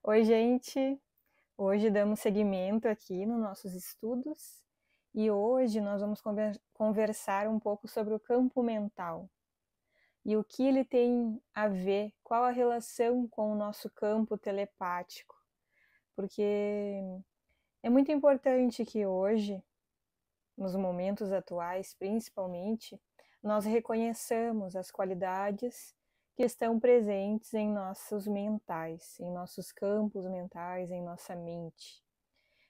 Oi, gente! Hoje damos seguimento aqui nos nossos estudos e hoje nós vamos conversar um pouco sobre o campo mental e o que ele tem a ver, qual a relação com o nosso campo telepático, porque é muito importante que hoje, nos momentos atuais principalmente, nós reconheçamos as qualidades que estão presentes em nossos mentais, em nossos campos mentais, em nossa mente.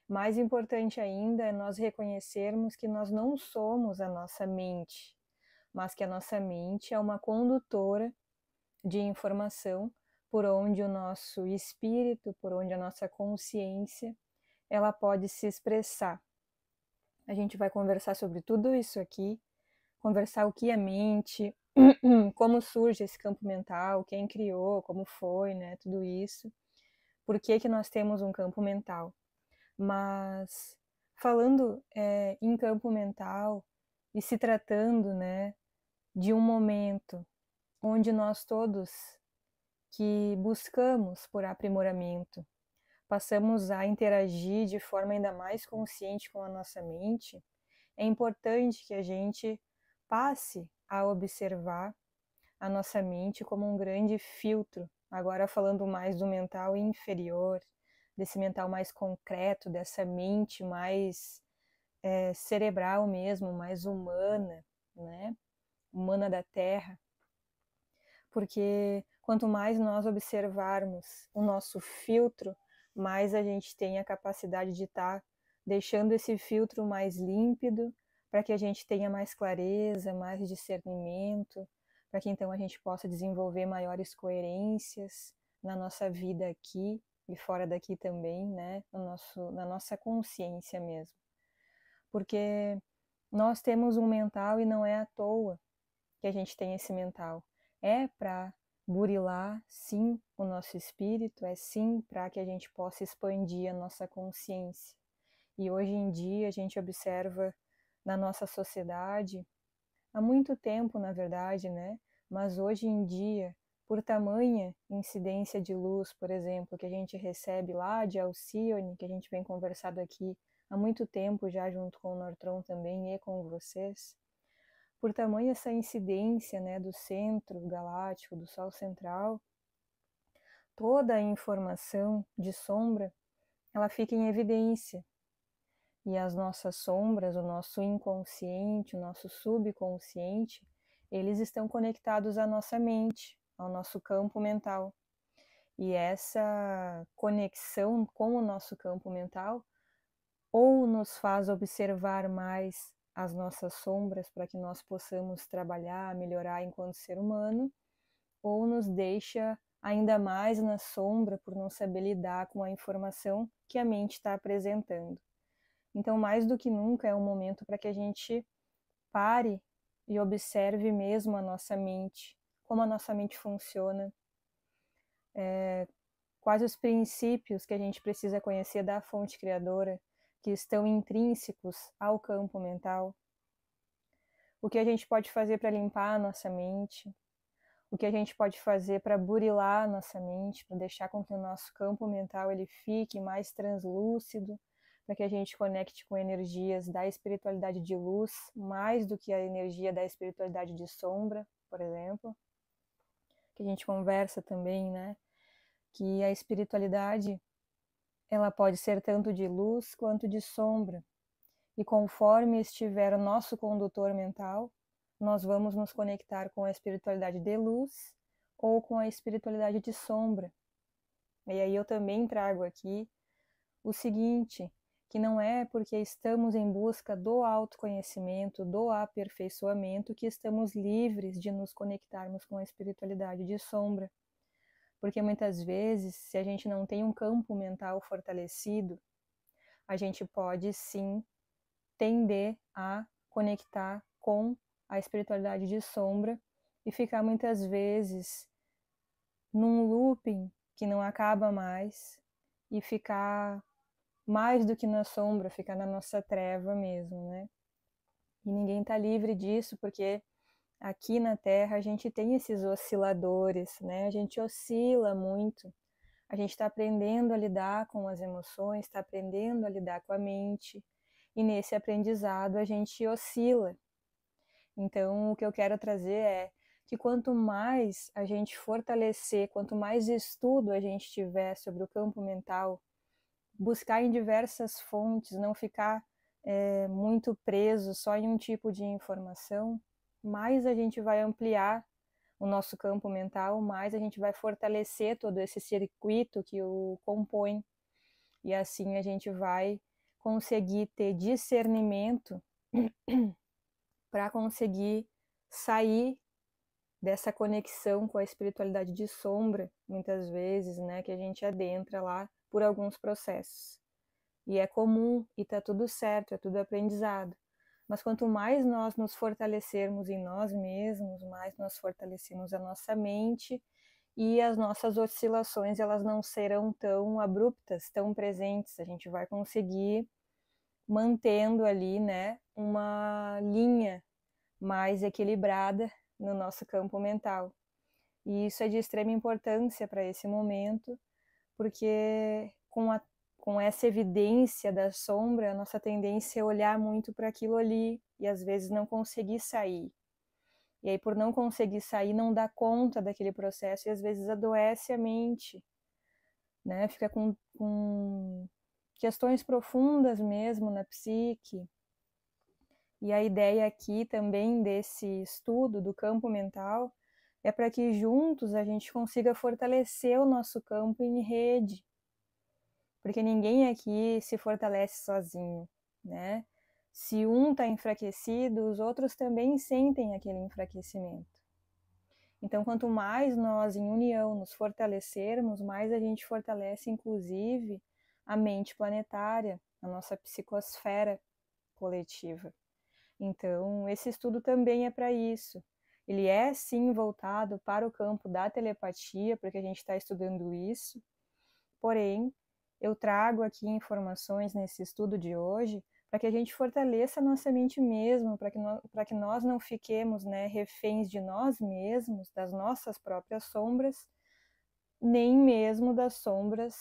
Mais importante ainda é nós reconhecermos que nós não somos a nossa mente, mas que a nossa mente é uma condutora de informação por onde o nosso espírito, por onde a nossa consciência, ela pode se expressar. A gente vai conversar sobre tudo isso aqui, conversar o que é mente, como surge esse campo mental, quem criou, como foi, né, tudo isso. Por que que nós temos um campo mental? Mas falando em campo mental e se tratando, né, de um momento onde nós todos que buscamos por aprimoramento, passamos a interagir de forma ainda mais consciente com a nossa mente, é importante que a gente passe a observar a nossa mente como um grande filtro, agora falando mais do mental inferior, desse mental mais concreto, dessa mente mais cerebral mesmo, mais humana, né? Humana da Terra, porque quanto mais nós observarmos o nosso filtro, mais a gente tem a capacidade de estar deixando esse filtro mais límpido, para que a gente tenha mais clareza, mais discernimento, para que então a gente possa desenvolver maiores coerências na nossa vida aqui e fora daqui também, né? Na nossa consciência mesmo. Porque nós temos um mental e não é à toa que a gente tem esse mental. É para burilar, sim, o nosso espírito, é sim para que a gente possa expandir a nossa consciência. E hoje em dia a gente observa na nossa sociedade, há muito tempo na verdade, né? Mas hoje em dia, por tamanha incidência de luz, por exemplo, que a gente recebe lá de Alcione, que a gente vem conversado aqui há muito tempo já junto com o Nortron também e com vocês, por tamanha essa incidência, né, do centro galáctico, do Sol central, toda a informação de sombra, ela fica em evidência. E as nossas sombras, o nosso inconsciente, o nosso subconsciente, eles estão conectados à nossa mente, ao nosso campo mental. E essa conexão com o nosso campo mental ou nos faz observar mais as nossas sombras para que nós possamos trabalhar, melhorar enquanto ser humano, ou nos deixa ainda mais na sombra por não saber lidar com a informação que a mente está apresentando. Então, mais do que nunca, é um momento para que a gente pare e observe mesmo a nossa mente, como a nossa mente funciona, quais os princípios que a gente precisa conhecer da fonte criadora, que estão intrínsecos ao campo mental, o que a gente pode fazer para limpar a nossa mente, o que a gente pode fazer para burilar a nossa mente, para deixar com que o nosso campo mental ele fique mais translúcido, para que a gente conecte com energias da espiritualidade de luz, mais do que a energia da espiritualidade de sombra, por exemplo, que a gente conversa também, né? Que a espiritualidade ela pode ser tanto de luz quanto de sombra. E conforme estiver o nosso condutor mental, nós vamos nos conectar com a espiritualidade de luz ou com a espiritualidade de sombra. E aí eu também trago aqui o seguinte, que não é porque estamos em busca do autoconhecimento, do aperfeiçoamento, que estamos livres de nos conectarmos com a espiritualidade de sombra. Porque muitas vezes, se a gente não tem um campo mental fortalecido, a gente pode sim tender a conectar com a espiritualidade de sombra e ficar muitas vezes num looping que não acaba mais e ficar mais do que na sombra, ficar na nossa treva mesmo, né? E ninguém tá livre disso porque aqui na Terra a gente tem esses osciladores, né? A gente oscila muito. a gente está aprendendo a lidar com as emoções, está aprendendo a lidar com a mente, e nesse aprendizado a gente oscila. Então, o que eu quero trazer é que quanto mais a gente fortalecer, quanto mais estudo a gente tiver sobre o campo mental, buscar em diversas fontes, não ficar muito preso só em um tipo de informação, mais a gente vai ampliar o nosso campo mental, mais a gente vai fortalecer todo esse circuito que o compõe, e assim a gente vai conseguir ter discernimento para conseguir sair dessa conexão com a espiritualidade de sombra, muitas vezes, né, que a gente adentra lá por alguns processos. E é comum, e tá tudo certo, é tudo aprendizado. Mas quanto mais nós nos fortalecermos em nós mesmos, mais nós fortalecemos a nossa mente, e as nossas oscilações elas não serão tão abruptas, tão presentes. A gente vai conseguir mantendo ali, né, uma linha mais equilibrada no nosso campo mental. E isso é de extrema importância para esse momento, porque com essa evidência da sombra, a nossa tendência é olhar muito para aquilo ali e às vezes não conseguir sair. E aí, por não conseguir sair, não dá conta daquele processo e às vezes adoece a mente, né? Fica com questões profundas mesmo na psique. E a ideia aqui também desse estudo do campo mental é para que juntos a gente consiga fortalecer o nosso campo em rede, porque ninguém aqui se fortalece sozinho, né? Se um está enfraquecido, os outros também sentem aquele enfraquecimento. Então, quanto mais nós em união nos fortalecermos, mais a gente fortalece, inclusive, a mente planetária, a nossa psicosfera coletiva. Então, esse estudo também é para isso. Ele é, sim, voltado para o campo da telepatia, porque a gente está estudando isso. Porém, eu trago aqui informações nesse estudo de hoje para que a gente fortaleça a nossa mente mesmo, para que nós não fiquemos, né, reféns de nós mesmos, das nossas próprias sombras, nem mesmo das sombras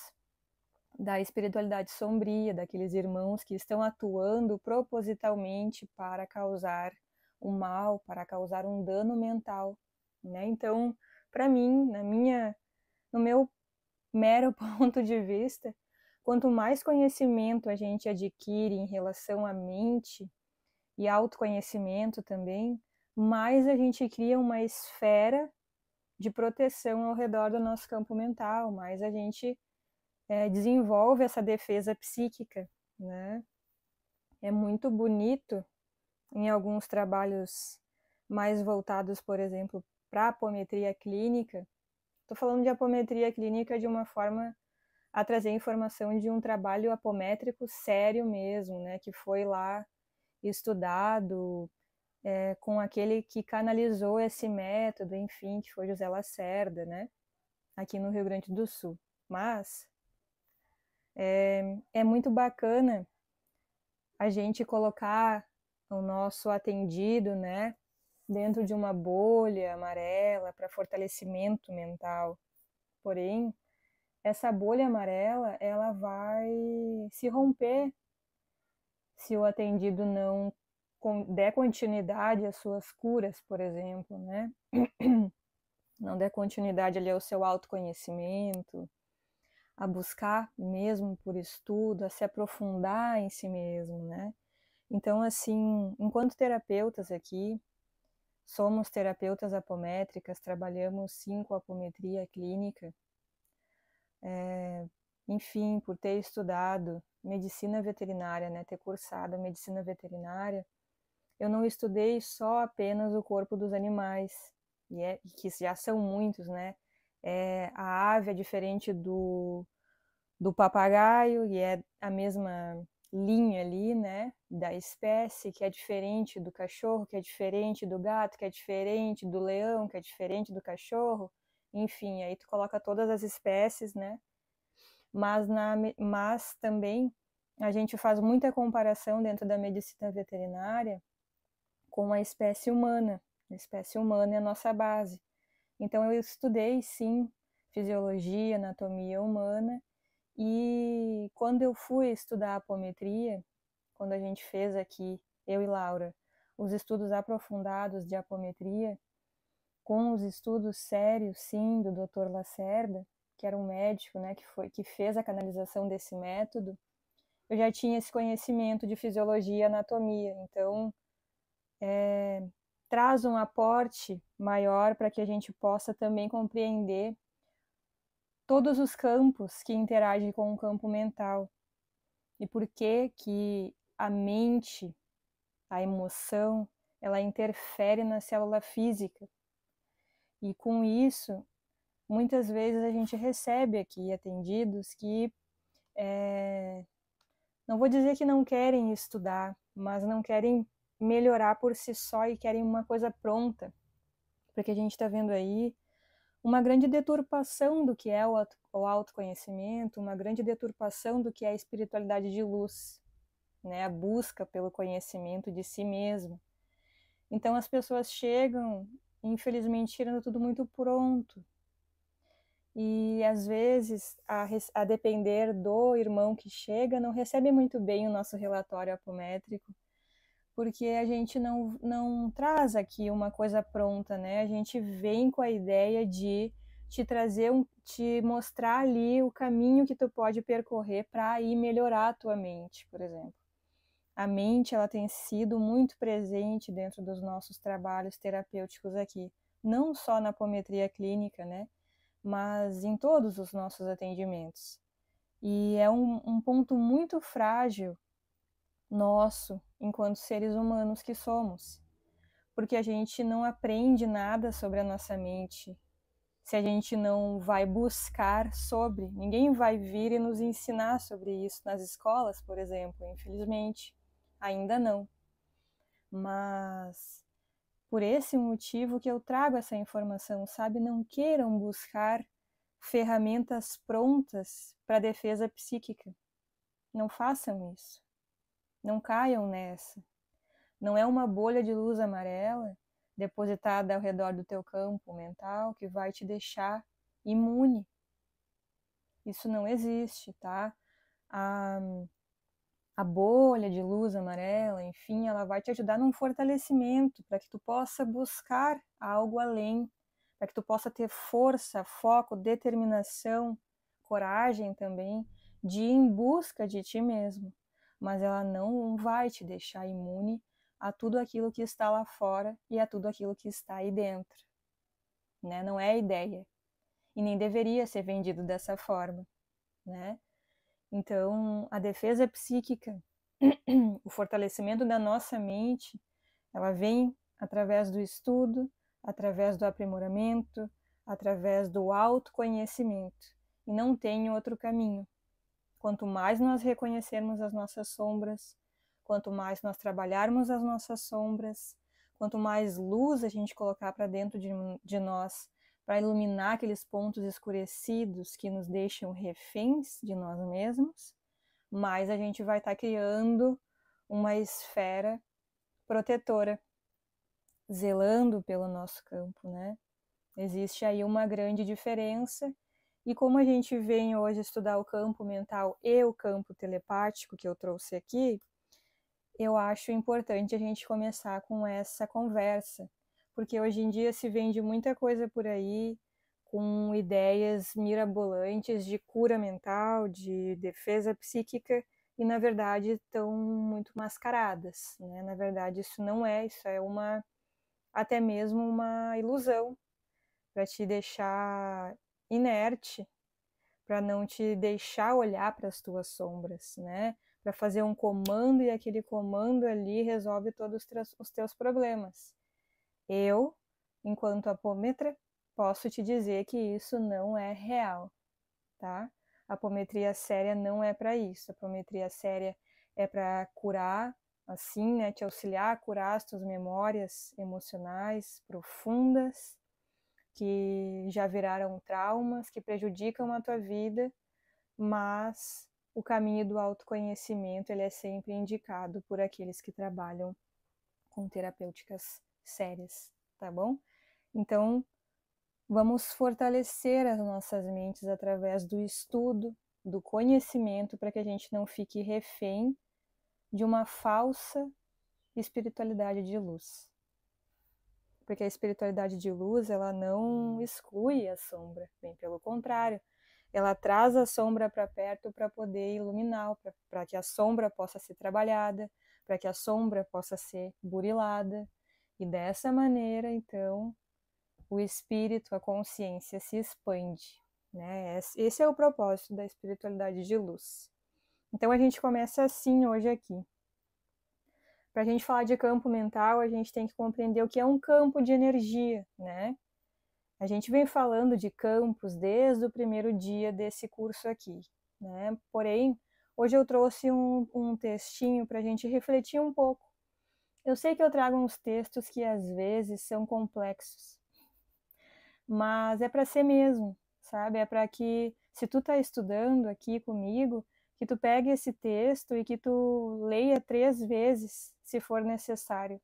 da espiritualidade sombria, daqueles irmãos que estão atuando propositalmente para causar o mal, para causar um dano mental, né? Então, para mim, no meu mero ponto de vista, quanto mais conhecimento a gente adquire em relação à mente e autoconhecimento também, mais a gente cria uma esfera de proteção ao redor do nosso campo mental, mais a gente desenvolve essa defesa psíquica, né? É muito bonito em alguns trabalhos mais voltados, por exemplo, para a apometria clínica. Estou falando de apometria clínica de uma forma a trazer informação de um trabalho apométrico sério mesmo, né? Que foi lá estudado com aquele que canalizou esse método, enfim, que foi José Lacerda, né? Aqui no Rio Grande do Sul. Mas é muito bacana a gente colocar o nosso atendido, né, dentro de uma bolha amarela para fortalecimento mental. Porém, essa bolha amarela, ela vai se romper se o atendido não der continuidade às suas curas, por exemplo, né? Não der continuidade ali ao seu autoconhecimento, a buscar mesmo por estudo, a se aprofundar em si mesmo, né? Então, assim, enquanto terapeutas aqui, somos terapeutas apométricas, trabalhamos sim com apometria clínica, enfim, por ter estudado medicina veterinária, né, ter cursado medicina veterinária, eu não estudei só apenas o corpo dos animais, que já são muitos, né? A ave é diferente do papagaio e é a mesma linha ali, né, da espécie, que é diferente do cachorro, que é diferente do gato, que é diferente do leão, que é diferente do cachorro, enfim, aí tu coloca todas as espécies, né, mas também a gente faz muita comparação dentro da medicina veterinária com a espécie humana é a nossa base. Então eu estudei, sim, fisiologia, anatomia humana, e quando eu fui estudar apometria, quando a gente fez aqui, eu e Laura, os estudos aprofundados de apometria, com os estudos sérios, sim, do Dr. Lacerda, que era um médico, né, que fez a canalização desse método, eu já tinha esse conhecimento de fisiologia e anatomia, então traz um aporte maior para que a gente possa também compreender todos os campos que interagem com o campo mental e por que que a mente, a emoção, ela interfere na célula física. E com isso, muitas vezes a gente recebe aqui atendidos que, não vou dizer que não querem estudar, mas não querem melhorar por si só e querem uma coisa pronta. Porque a gente está vendo aí uma grande deturpação do que é o autoconhecimento, uma grande deturpação do que é a espiritualidade de luz, né? A busca pelo conhecimento de si mesmo. Então as pessoas chegam, infelizmente, tirando tudo muito pronto. E às vezes, a depender do irmão que chega, não recebe muito bem o nosso relatório apométrico, porque a gente não traz aqui uma coisa pronta, né? A gente vem com a ideia de te trazer, te mostrar ali o caminho que tu pode percorrer para ir melhorar a tua mente, por exemplo. A mente, ela tem sido muito presente dentro dos nossos trabalhos terapêuticos aqui, não só na apometria clínica, né? Mas em todos os nossos atendimentos. E é um ponto muito frágil nosso, enquanto seres humanos que somos, porque a gente não aprende nada sobre a nossa mente se a gente não vai buscar sobre. Ninguém vai vir e nos ensinar sobre isso nas escolas, por exemplo, infelizmente, ainda não. Mas por esse motivo que eu trago essa informação, sabe? Não queiram buscar ferramentas prontas para defesa psíquica. Não façam isso. Não caiam nessa. Não é uma bolha de luz amarela depositada ao redor do teu campo mental que vai te deixar imune. Isso não existe, tá? A bolha de luz amarela, enfim, ela vai te ajudar num fortalecimento para que tu possa buscar algo além, para que tu possa ter força, foco, determinação, coragem também de ir em busca de ti mesmo. Mas ela não vai te deixar imune a tudo aquilo que está lá fora e a tudo aquilo que está aí dentro, né? Não é ideia e nem deveria ser vendido dessa forma, né? Então, a defesa psíquica, o fortalecimento da nossa mente, ela vem através do estudo, através do aprimoramento, através do autoconhecimento. E não tem outro caminho. Quanto mais nós reconhecermos as nossas sombras, quanto mais nós trabalharmos as nossas sombras, quanto mais luz a gente colocar para dentro de nós, para iluminar aqueles pontos escurecidos que nos deixam reféns de nós mesmos, mais a gente vai estar criando uma esfera protetora, zelando pelo nosso campo, né? Existe aí uma grande diferença, e como a gente vem hoje estudar o campo mental e o campo telepático que eu trouxe aqui, eu acho importante a gente começar com essa conversa, porque hoje em dia se vende muita coisa por aí, com ideias mirabolantes de cura mental, de defesa psíquica, e na verdade estão muito mascaradas, né? Na verdade isso não é, isso é até mesmo uma ilusão, para te deixar inerte, para não te deixar olhar para as tuas sombras, né? Para fazer um comando e aquele comando ali resolve todos os teus problemas. Eu, enquanto apômetra, posso te dizer que isso não é real, tá? A apometria séria não é para isso. A apometria séria é para curar, assim, né? Te auxiliar a curar as tuas memórias emocionais profundas, que já viraram traumas, que prejudicam a tua vida, mas o caminho do autoconhecimento ele é sempre indicado por aqueles que trabalham com terapêuticas sérias, tá bom? Então, Vamos fortalecer as nossas mentes através do estudo, do conhecimento, para que a gente não fique refém de uma falsa espiritualidade de luz. Porque a espiritualidade de luz, ela não exclui a sombra, bem pelo contrário. Ela traz a sombra para perto para poder iluminar, para que a sombra possa ser trabalhada, para que a sombra possa ser burilada. E dessa maneira, então, o espírito, a consciência se expande, né? Esse é o propósito da espiritualidade de luz. Então a gente começa assim hoje aqui. Para a gente falar de campo mental, a gente tem que compreender o que é um campo de energia, né? A gente vem falando de campos desde o primeiro dia desse curso aqui, né? Porém, hoje eu trouxe um textinho para a gente refletir um pouco. Eu sei que eu trago uns textos que às vezes são complexos, mas é para ser mesmo, sabe? É para que, se tu tá estudando aqui comigo, que tu pegue esse texto e que tu leia 3 vezes, se for necessário,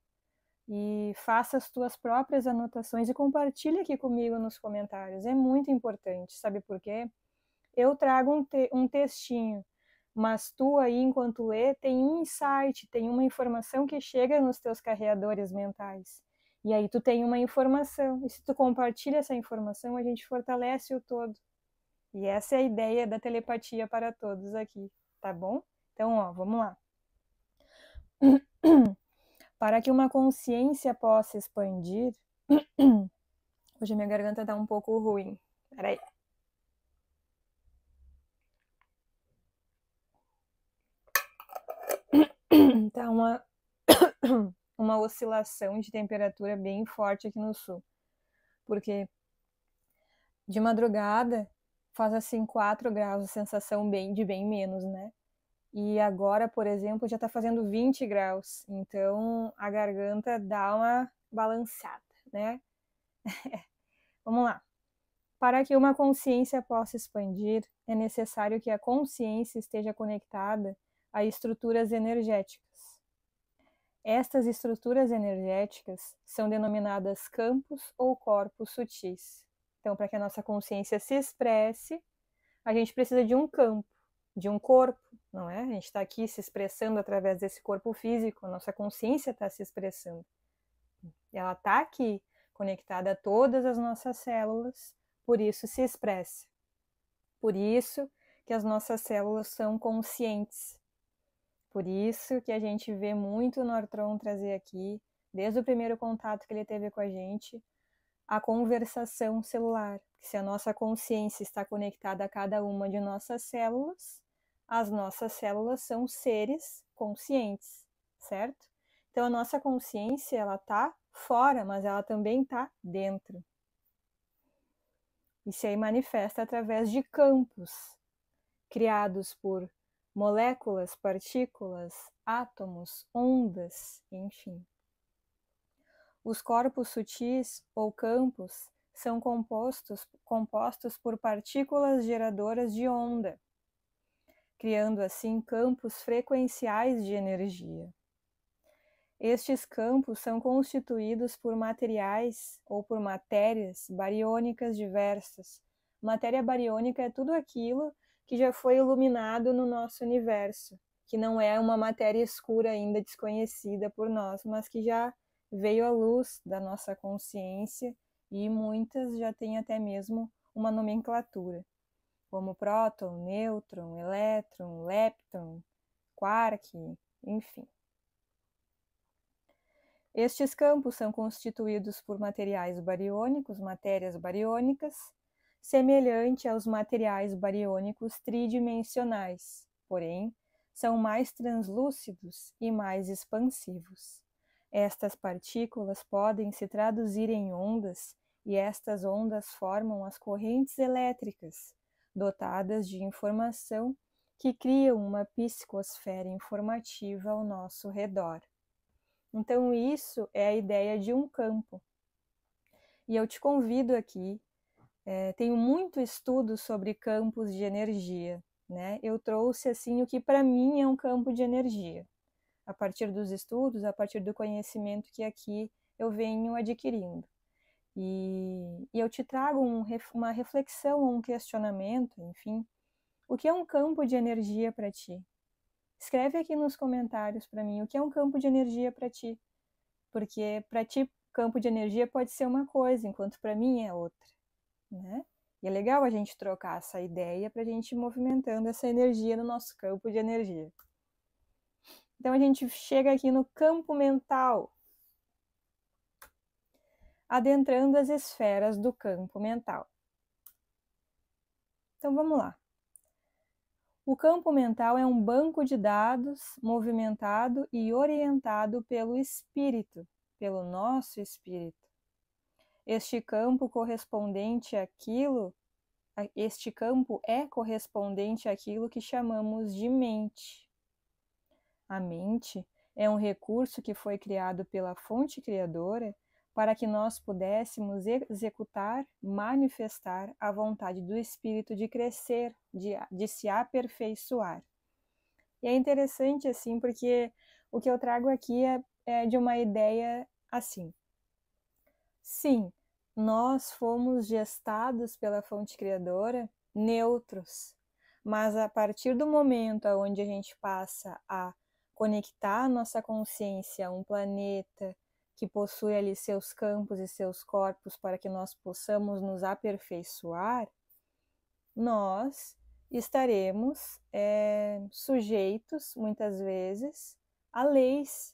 e faça as tuas próprias anotações e compartilhe aqui comigo nos comentários. É muito importante, sabe por quê? Eu trago um textinho, mas tu aí, enquanto lê, tem um insight, tem uma informação que chega nos teus carreadores mentais. E aí tu tem uma informação, e se tu compartilha essa informação, a gente fortalece o todo. E essa é a ideia da telepatia para todos aqui, tá bom? Então, ó, vamos lá. Para que uma consciência possa expandir... Hoje minha garganta tá um pouco ruim. Peraí. Tá uma oscilação de temperatura bem forte aqui no sul. Porque de madrugada faz assim 4 graus, a sensação de bem menos, né? E agora, por exemplo, já tá fazendo 20 graus. Então a garganta dá uma balançada, né? Vamos lá. Para que uma consciência possa expandir, é necessário que a consciência esteja conectada a estruturas energéticas. Estas estruturas energéticas são denominadas campos ou corpos sutis. Então, para que a nossa consciência se expresse, a gente precisa de um campo, de um corpo, não é? A gente está aqui se expressando através desse corpo físico, a nossa consciência está se expressando. Ela está aqui, conectada a todas as nossas células, por isso se expressa. Por isso que as nossas células são conscientes. Por isso que a gente vê muito o Nortron trazer aqui, desde o primeiro contato que ele teve com a gente, a conversação celular. Se a nossa consciência está conectada a cada uma de nossas células, as nossas células são seres conscientes, certo? Então a nossa consciência, ela está fora, mas ela também está dentro. E se aí manifesta através de campos criados por moléculas, partículas, átomos, ondas, enfim. Os corpos sutis ou campos são compostos por partículas geradoras de onda, criando assim campos frequenciais de energia. Estes campos são constituídos por materiais ou por matérias bariônicas diversas. Matéria bariônica é tudo aquilo que já foi iluminado no nosso universo, que não é uma matéria escura ainda desconhecida por nós, mas que já veio à luz da nossa consciência e muitas já têm até mesmo uma nomenclatura, como próton, nêutron, elétron, lepton, quark, enfim. Estes campos são constituídos por materiais bariônicos, matérias bariônicas, semelhante aos materiais bariônicos tridimensionais, porém, são mais translúcidos e mais expansivos. Estas partículas podem se traduzir em ondas e estas ondas formam as correntes elétricas, dotadas de informação que criam uma psicosfera informativa ao nosso redor. Então isso é a ideia de um campo. E eu te convido aqui, tenho muito estudo sobre campos de energia, né? Eu trouxe assim o que para mim é um campo de energia, a partir dos estudos, a partir do conhecimento que aqui eu venho adquirindo. E E eu te trago uma reflexão, um questionamento, enfim. O que é um campo de energia para ti? Escreve aqui nos comentários para mim o que é um campo de energia para ti. Porque para ti, campo de energia pode ser uma coisa, enquanto para mim é outra, né? E é legal a gente trocar essa ideia para a gente ir movimentando essa energia no nosso campo de energia. Então a gente chega aqui no campo mental, adentrando as esferas do campo mental. Então vamos lá. O campo mental é um banco de dados movimentado e orientado pelo espírito, pelo nosso espírito. Este campo é correspondente àquilo que chamamos de mente. A mente é um recurso que foi criado pela fonte criadora para que nós pudéssemos executar, manifestar a vontade do espírito de crescer, de se aperfeiçoar. E é interessante assim, porque o que eu trago aqui é de uma ideia assim. Sim, nós fomos gestados pela fonte criadora neutros, mas a partir do momento onde a gente passa a conectar nossa consciência a um planeta que possui ali seus campos e seus corpos para que nós possamos nos aperfeiçoar, nós estaremos sujeitos, muitas vezes, a leis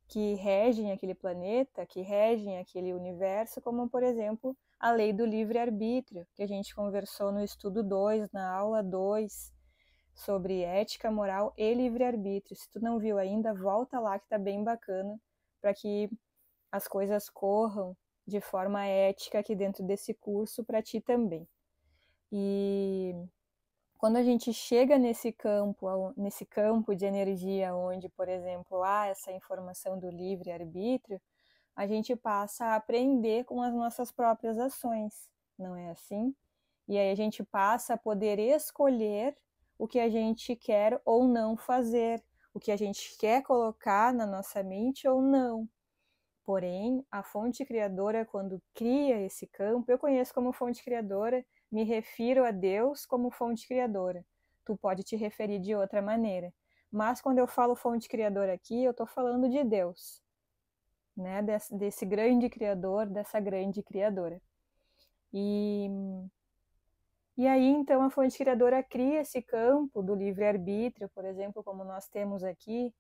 que regem aquele planeta, que regem aquele universo, como, por exemplo, a lei do livre-arbítrio, que a gente conversou no estudo 2, na aula 2, sobre ética, moral e livre-arbítrio. Se tu não viu ainda, volta lá que tá bem bacana, para que as coisas corram de forma ética aqui dentro desse curso para ti também. E quando a gente chega nesse campo de energia onde, por exemplo, há essa informação do livre-arbítrio, a gente passa a aprender com as nossas próprias ações, não é assim? E aí a gente passa a poder escolher o que a gente quer ou não fazer, o que a gente quer colocar na nossa mente ou não. Porém, a fonte criadora, quando cria esse campo, eu conheço como fonte criadora, me refiro a Deus como fonte criadora. Tu pode te referir de outra maneira. Mas quando eu falo fonte criadora aqui, eu estou falando de Deus, né? Desse grande criador, dessa grande criadora. E aí, então, a fonte criadora cria esse campo do livre-arbítrio, por exemplo, como nós temos aqui,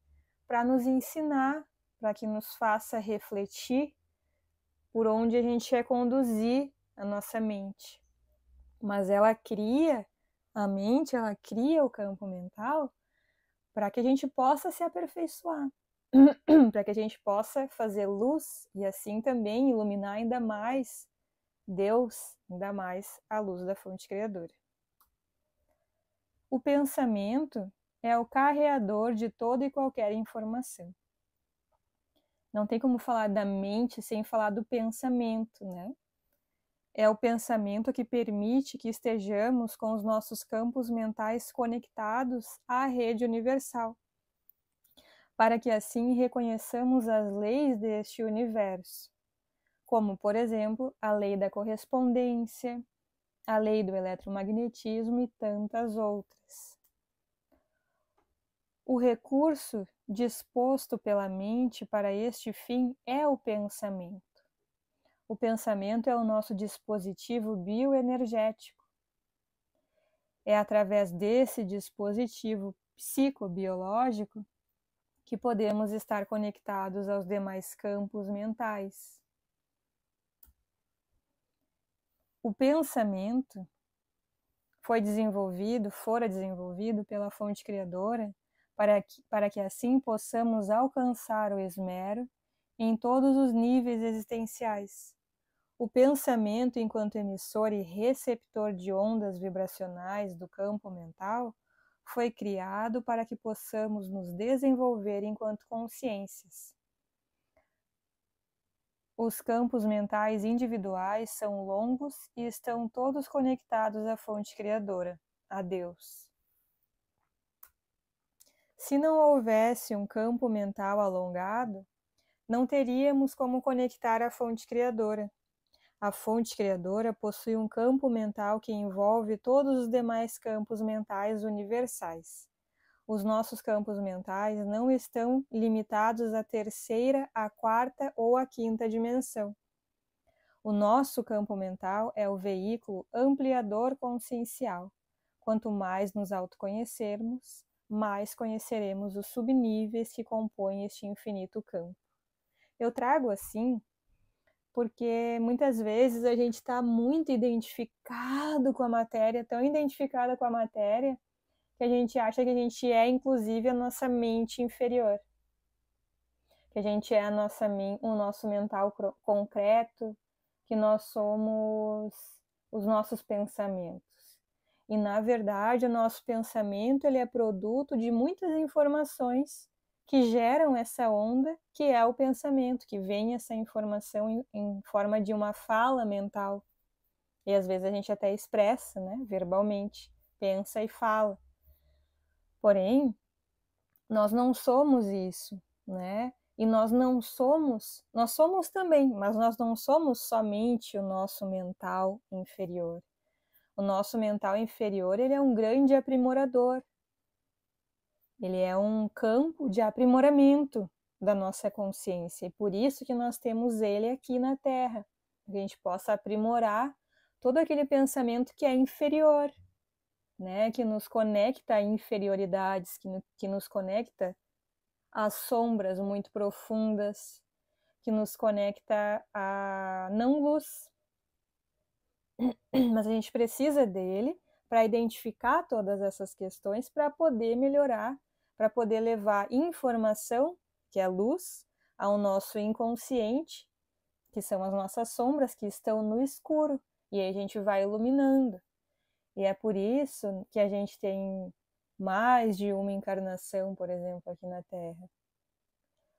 para nos ensinar, para que nos faça refletir por onde a gente quer conduzir a nossa mente. Mas ela cria a mente, ela cria o campo mental para que a gente possa se aperfeiçoar, para que a gente possa fazer luz e assim também iluminar ainda mais Deus, ainda mais a luz da fonte criadora. O pensamento é o carreador de toda e qualquer informação. Não tem como falar da mente sem falar do pensamento, né? É o pensamento que permite que estejamos com os nossos campos mentais conectados à rede universal, para que assim reconheçamos as leis deste universo, como, por exemplo, a lei da correspondência, a lei do eletromagnetismo e tantas outras. O recurso disposto pela mente para este fim é o pensamento. O pensamento é o nosso dispositivo bioenergético. É através desse dispositivo psicobiológico que podemos estar conectados aos demais campos mentais. O pensamento fora desenvolvido pela fonte criadora para que assim possamos alcançar o esmero em todos os níveis existenciais. O pensamento, enquanto emissor e receptor de ondas vibracionais do campo mental, foi criado para que possamos nos desenvolver enquanto consciências. Os campos mentais individuais são longos e estão todos conectados à fonte criadora, a Deus. Se não houvesse um campo mental alongado, não teríamos como conectar à fonte criadora. A fonte criadora possui um campo mental que envolve todos os demais campos mentais universais. Os nossos campos mentais não estão limitados à terceira, à quarta ou à quinta dimensão. O nosso campo mental é o veículo ampliador consciencial. Quanto mais nos autoconhecermos, mais conheceremos os subníveis que compõem este infinito campo. Eu trago assim porque muitas vezes a gente está muito identificado com a matéria, tão identificada com a matéria, que a gente acha que a gente é, inclusive, a nossa mente inferior. Que a gente é o nosso mental concreto, que nós somos os nossos pensamentos. E, na verdade, o nosso pensamento ele é produto de muitas informações que geram essa onda, que é o pensamento, que vem essa informação em forma de uma fala mental. E às vezes a gente até expressa, né, verbalmente, pensa e fala. Porém, nós não somos isso, né? E nós somos também, mas nós não somos somente o nosso mental inferior. O nosso mental inferior, ele é um grande aprimorador. Ele é um campo de aprimoramento da nossa consciência. E por isso que nós temos ele aqui na Terra. Que a gente possa aprimorar todo aquele pensamento que é inferior, né? Que nos conecta a inferioridades, que nos conecta às sombras muito profundas, que nos conecta à não luz. Mas a gente precisa dele para identificar todas essas questões, para poder melhorar, para poder levar informação, que é luz, ao nosso inconsciente, que são as nossas sombras que estão no escuro, e aí a gente vai iluminando. E é por isso que a gente tem mais de uma encarnação, por exemplo, aqui na Terra.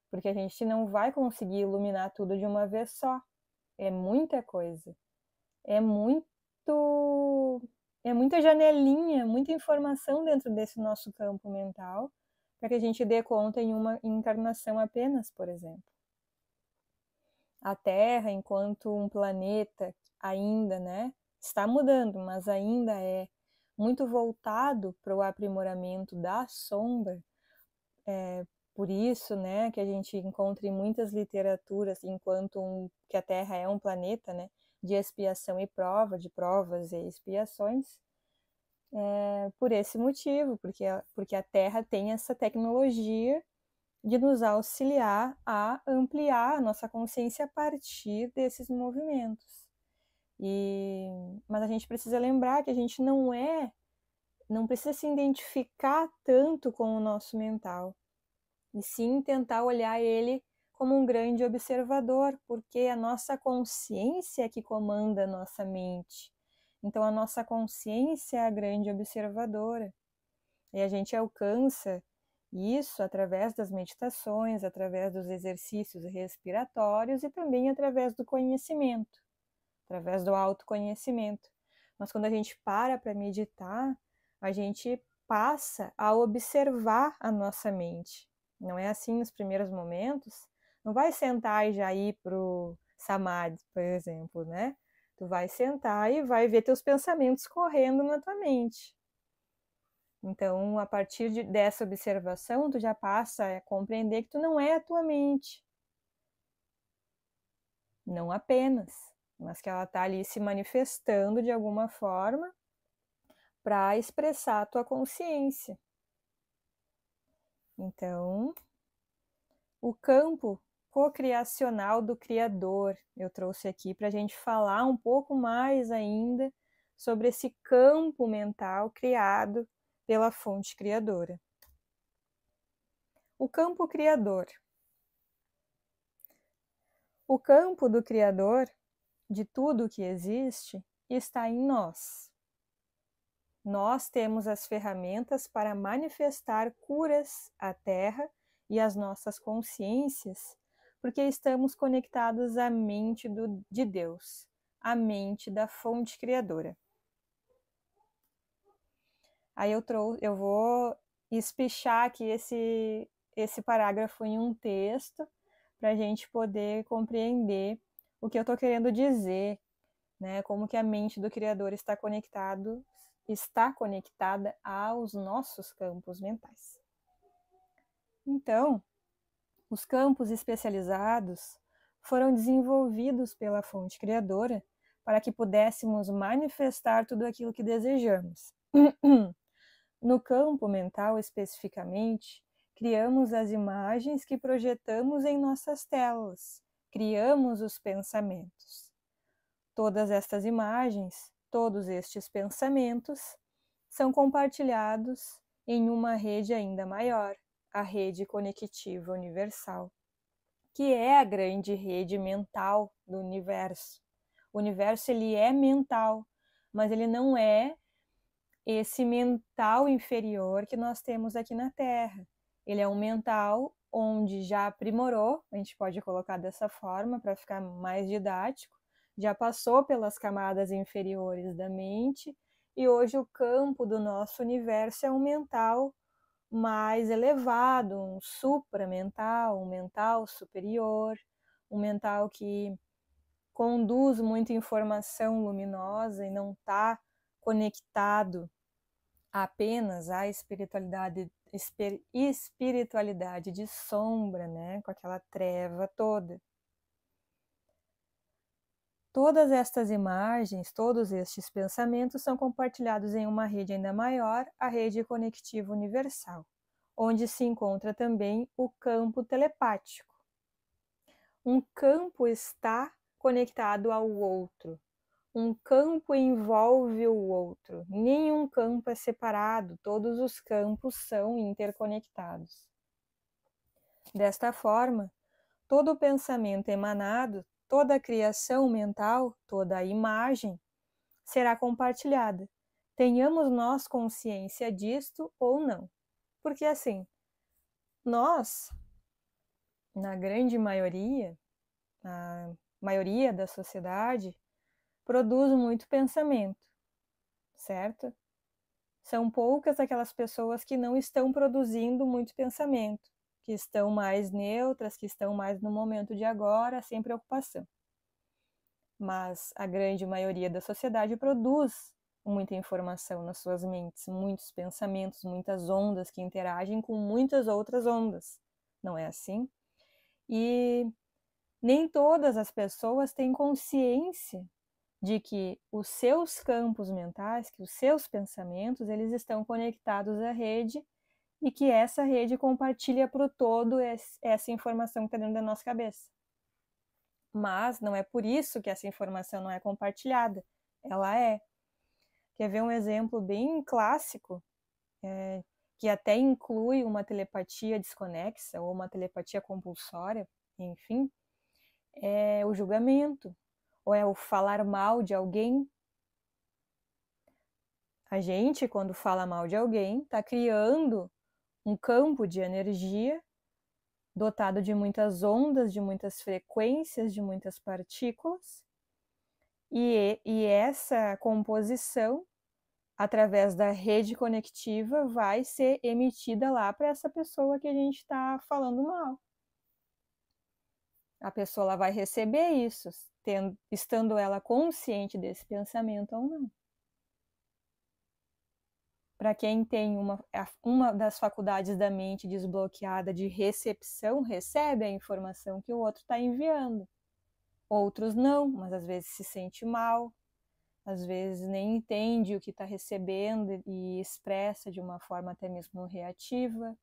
Porque a gente não vai conseguir iluminar tudo de uma vez só. É muita coisa. É muita janelinha, muita informação dentro desse nosso campo mental para que a gente dê conta em uma encarnação apenas, por exemplo. A Terra, enquanto um planeta ainda, né, está mudando, mas ainda é muito voltado para o aprimoramento da sombra, por isso, né, que a gente encontra em muitas literaturas, que a Terra é um planeta, né, de expiação e prova, de provas e expiações, por esse motivo, porque a Terra tem essa tecnologia de nos auxiliar a ampliar a nossa consciência a partir desses movimentos. Mas a gente precisa lembrar que a gente não precisa se identificar tanto com o nosso mental, e sim tentar olhar ele como um grande observador, porque é a nossa consciência que comanda a nossa mente. Então a nossa consciência é a grande observadora. E a gente alcança isso através das meditações, através dos exercícios respiratórios e também através do conhecimento, através do autoconhecimento. Mas quando a gente para meditar, a gente passa a observar a nossa mente. Não é assim nos primeiros momentos. Não vai sentar e já ir para o samadhi, por exemplo, né? Tu vai sentar e vai ver teus pensamentos correndo na tua mente. Então, a partir dessa observação, tu já passa a compreender que tu não é a tua mente. Não apenas, mas que ela está ali se manifestando de alguma forma para expressar a tua consciência. Então, o campo cocriacional do Criador, eu trouxe aqui para a gente falar um pouco mais ainda sobre esse campo mental criado pela fonte criadora. O campo criador. O campo do Criador, de tudo que existe, está em nós. Nós temos as ferramentas para manifestar curas à Terra e às nossas consciências, porque estamos conectados à mente de Deus, à mente da fonte criadora. Aí eu vou espichar aqui esse parágrafo em um texto para a gente poder compreender o que eu estou querendo dizer né? Como que a mente do Criador está conectada aos nossos campos mentais. Então, os campos especializados foram desenvolvidos pela fonte criadora para que pudéssemos manifestar tudo aquilo que desejamos. No campo mental, especificamente, criamos as imagens que projetamos em nossas telas, criamos os pensamentos. Todas estas imagens, todos estes pensamentos, são compartilhados em uma rede ainda maior, a rede conectiva universal, que é a grande rede mental do universo. O universo ele é mental, mas ele não é esse mental inferior que nós temos aqui na Terra. Ele é um mental onde já aprimorou, a gente pode colocar dessa forma para ficar mais didático, já passou pelas camadas inferiores da mente e hoje o campo do nosso universo é um mental mais elevado, um supramental, um mental superior, um mental que conduz muita informação luminosa e não está conectado apenas à espiritualidade de sombra, né, com aquela treva toda. Todas estas imagens, todos estes pensamentos são compartilhados em uma rede ainda maior, a rede conectiva universal, onde se encontra também o campo telepático. Um campo está conectado ao outro. Um campo envolve o outro. Nenhum campo é separado, todos os campos são interconectados. Desta forma, todo o pensamento emanado, toda a criação mental, toda a imagem será compartilhada. Tenhamos nós consciência disto ou não. Porque assim, nós, na grande maioria, a maioria da sociedade, produz muito pensamento, certo? São poucas aquelas pessoas que não estão produzindo muito pensamento, que estão mais neutras, que estão mais no momento de agora, sem preocupação. Mas a grande maioria da sociedade produz muita informação nas suas mentes, muitos pensamentos, muitas ondas que interagem com muitas outras ondas. Não é assim? E nem todas as pessoas têm consciência de que os seus campos mentais, que os seus pensamentos, eles estão conectados à rede e que essa rede compartilha para o todo essa informação que está dentro da nossa cabeça. Mas não é por isso que essa informação não é compartilhada. Ela é. Quer ver um exemplo bem clássico, que até inclui uma telepatia desconexa ou uma telepatia compulsória, enfim, é o julgamento, ou é o falar mal de alguém. A gente, quando fala mal de alguém, está criando um campo de energia dotado de muitas ondas, de muitas frequências, de muitas partículas, e essa composição, através da rede conectiva, vai ser emitida lá para essa pessoa que a gente está falando mal. A pessoa ela vai receber isso, estando ela consciente desse pensamento ou não. Para quem tem uma das faculdades da mente desbloqueada de recepção, recebe a informação que o outro está enviando. Outros não, mas às vezes se sente mal, às vezes nem entende o que está recebendo e expressa de uma forma até mesmo reativa.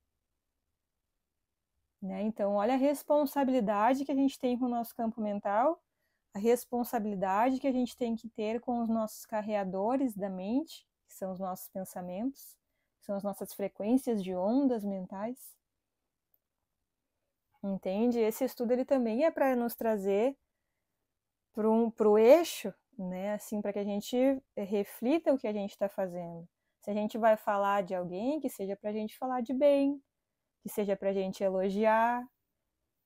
Né? Então, olha a responsabilidade que a gente tem com o nosso campo mental, a responsabilidade que a gente tem que ter com os nossos carreadores da mente, que são os nossos pensamentos, que são as nossas frequências de ondas mentais. Entende? Esse estudo ele também é para nos trazer para o eixo, né? Assim, para que a gente reflita o que a gente está fazendo. Se a gente vai falar de alguém, que seja para a gente falar de bem, que seja para a gente elogiar,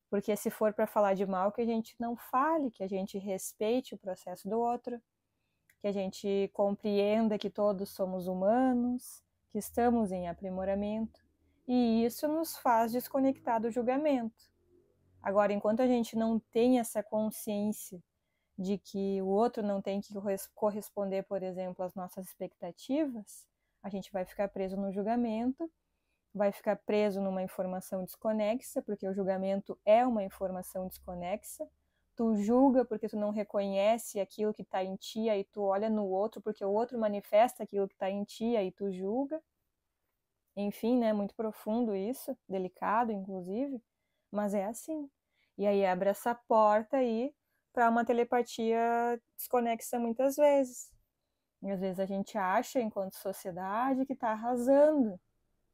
porque se for para falar de mal, que a gente não fale, que a gente respeite o processo do outro, que a gente compreenda que todos somos humanos, que estamos em aprimoramento, e isso nos faz desconectar do julgamento. Agora, enquanto a gente não tem essa consciência de que o outro não tem que corresponder, por exemplo, às nossas expectativas, a gente vai ficar preso no julgamento, vai ficar preso numa informação desconexa, porque o julgamento é uma informação desconexa. Tu julga porque tu não reconhece aquilo que está em ti, aí tu olha no outro porque o outro manifesta aquilo que está em ti, aí tu julga. Enfim, né, muito profundo isso, delicado inclusive, mas é assim. E aí abre essa porta aí para uma telepatia desconexa muitas vezes. E às vezes a gente acha, enquanto sociedade, que está arrasando,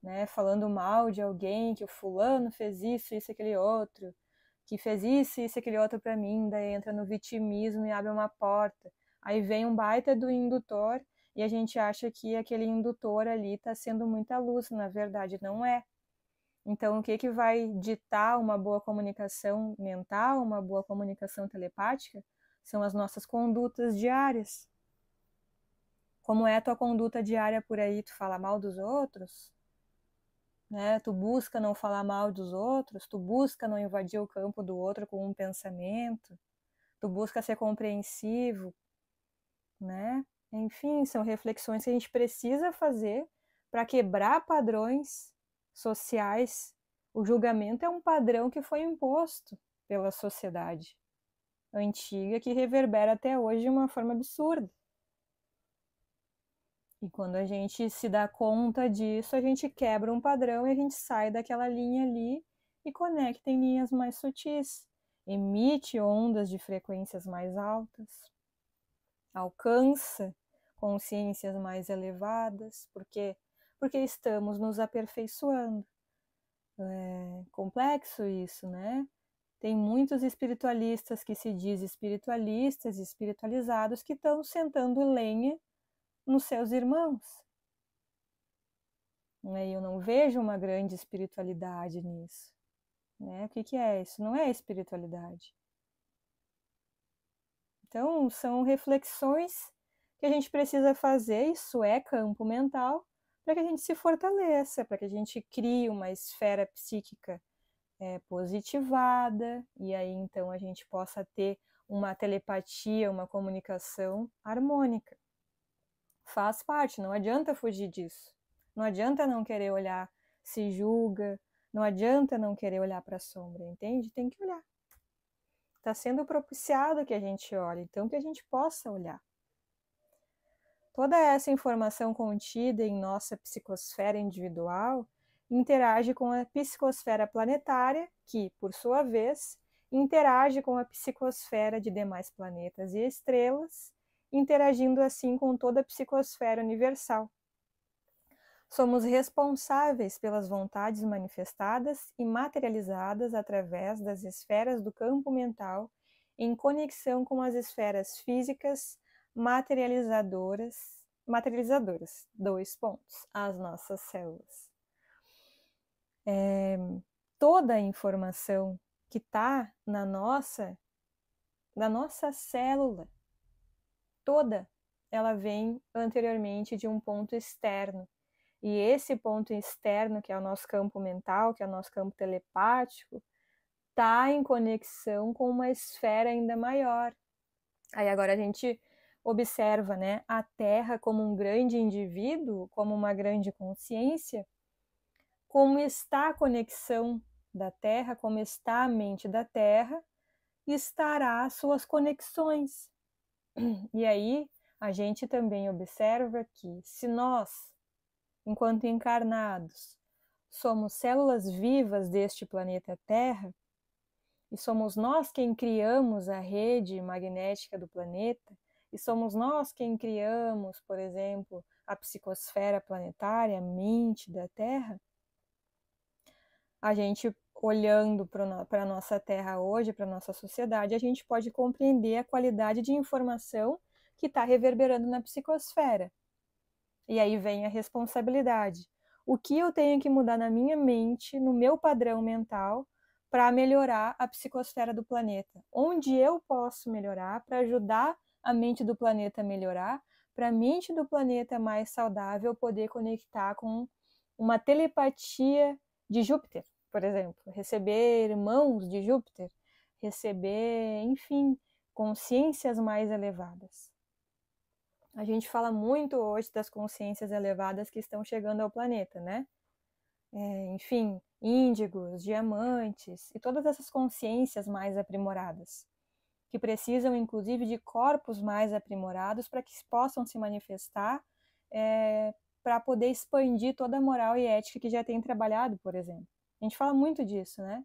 né, falando mal de alguém, que o fulano fez isso, aquele outro, que fez isso, aquele outro para mim, daí entra no vitimismo e abre uma porta. Aí vem um baita do indutor e a gente acha que aquele indutor ali está sendo muita luz, na verdade não é. Então, o que vai ditar uma boa comunicação mental, uma boa comunicação telepática? São as nossas condutas diárias. Como é a tua conduta diária por aí? Tu fala mal dos outros? Né? Tu busca não falar mal dos outros? Tu busca não invadir o campo do outro com um pensamento? Tu busca ser compreensivo? Né? Enfim, são reflexões que a gente precisa fazer para quebrar padrões sociais. O julgamento é um padrão que foi imposto pela sociedade antiga, que reverbera até hoje de uma forma absurda. E quando a gente se dá conta disso, a gente quebra um padrão e a gente sai daquela linha ali e conecta em linhas mais sutis, emite ondas de frequências mais altas, alcança consciências mais elevadas, porque estamos nos aperfeiçoando. É complexo isso, né? Tem muitos espiritualistas que se dizem espiritualistas e espiritualizados que estão sentando lenha nos seus irmãos. E eu não vejo uma grande espiritualidade nisso. Né? O que é isso? Não é espiritualidade. Então, são reflexões que a gente precisa fazer, isso é campo mental, para que a gente se fortaleça, para que a gente crie uma esfera psíquica positivada, e aí então a gente possa ter uma telepatia, uma comunicação harmônica. Faz parte, não adianta fugir disso. Não adianta não querer olhar, se julga, não adianta não querer olhar para a sombra, entende? Tem que olhar. Está sendo propiciado que a gente olhe, então que a gente possa olhar. Toda essa informação contida em nossa psicosfera individual interage com a psicosfera planetária, que, por sua vez, interage com a psicosfera de demais planetas e estrelas, interagindo assim com toda a psicosfera universal. Somos responsáveis pelas vontades manifestadas e materializadas através das esferas do campo mental, em conexão com as esferas físicas materializadoras, 2 pontos, as nossas células. Toda a informação que está na nossa célula, toda, ela vem anteriormente de um ponto externo. E esse ponto externo, que é o nosso campo mental, que é o nosso campo telepático, está em conexão com uma esfera ainda maior. Aí agora a gente observa, né, a Terra como um grande indivíduo, como uma grande consciência, como está a conexão da Terra, como está a mente da Terra, estará as suas conexões. E aí a gente também observa que se nós, enquanto encarnados, somos células vivas deste planeta Terra, e somos nós quem criamos a rede magnética do planeta, e somos nós quem criamos, por exemplo, a psicosfera planetária, a mente da Terra, a gente, olhando para a nossa Terra hoje, para a nossa sociedade, a gente pode compreender a qualidade de informação que está reverberando na psicosfera. E aí vem a responsabilidade. O que eu tenho que mudar na minha mente, no meu padrão mental, para melhorar a psicosfera do planeta? Onde eu posso melhorar para ajudar a mente do planeta a melhorar, para a mente do planeta mais saudável poder conectar com uma telepatia de Júpiter, por exemplo, receber irmãos de Júpiter, receber, enfim, consciências mais elevadas. A gente fala muito hoje das consciências elevadas que estão chegando ao planeta, né? Enfim, índigos, diamantes e todas essas consciências mais aprimoradas, que precisam inclusive de corpos mais aprimorados para que possam se manifestar, para poder expandir toda a moral e ética que já tem trabalhado, por exemplo. A gente fala muito disso, né?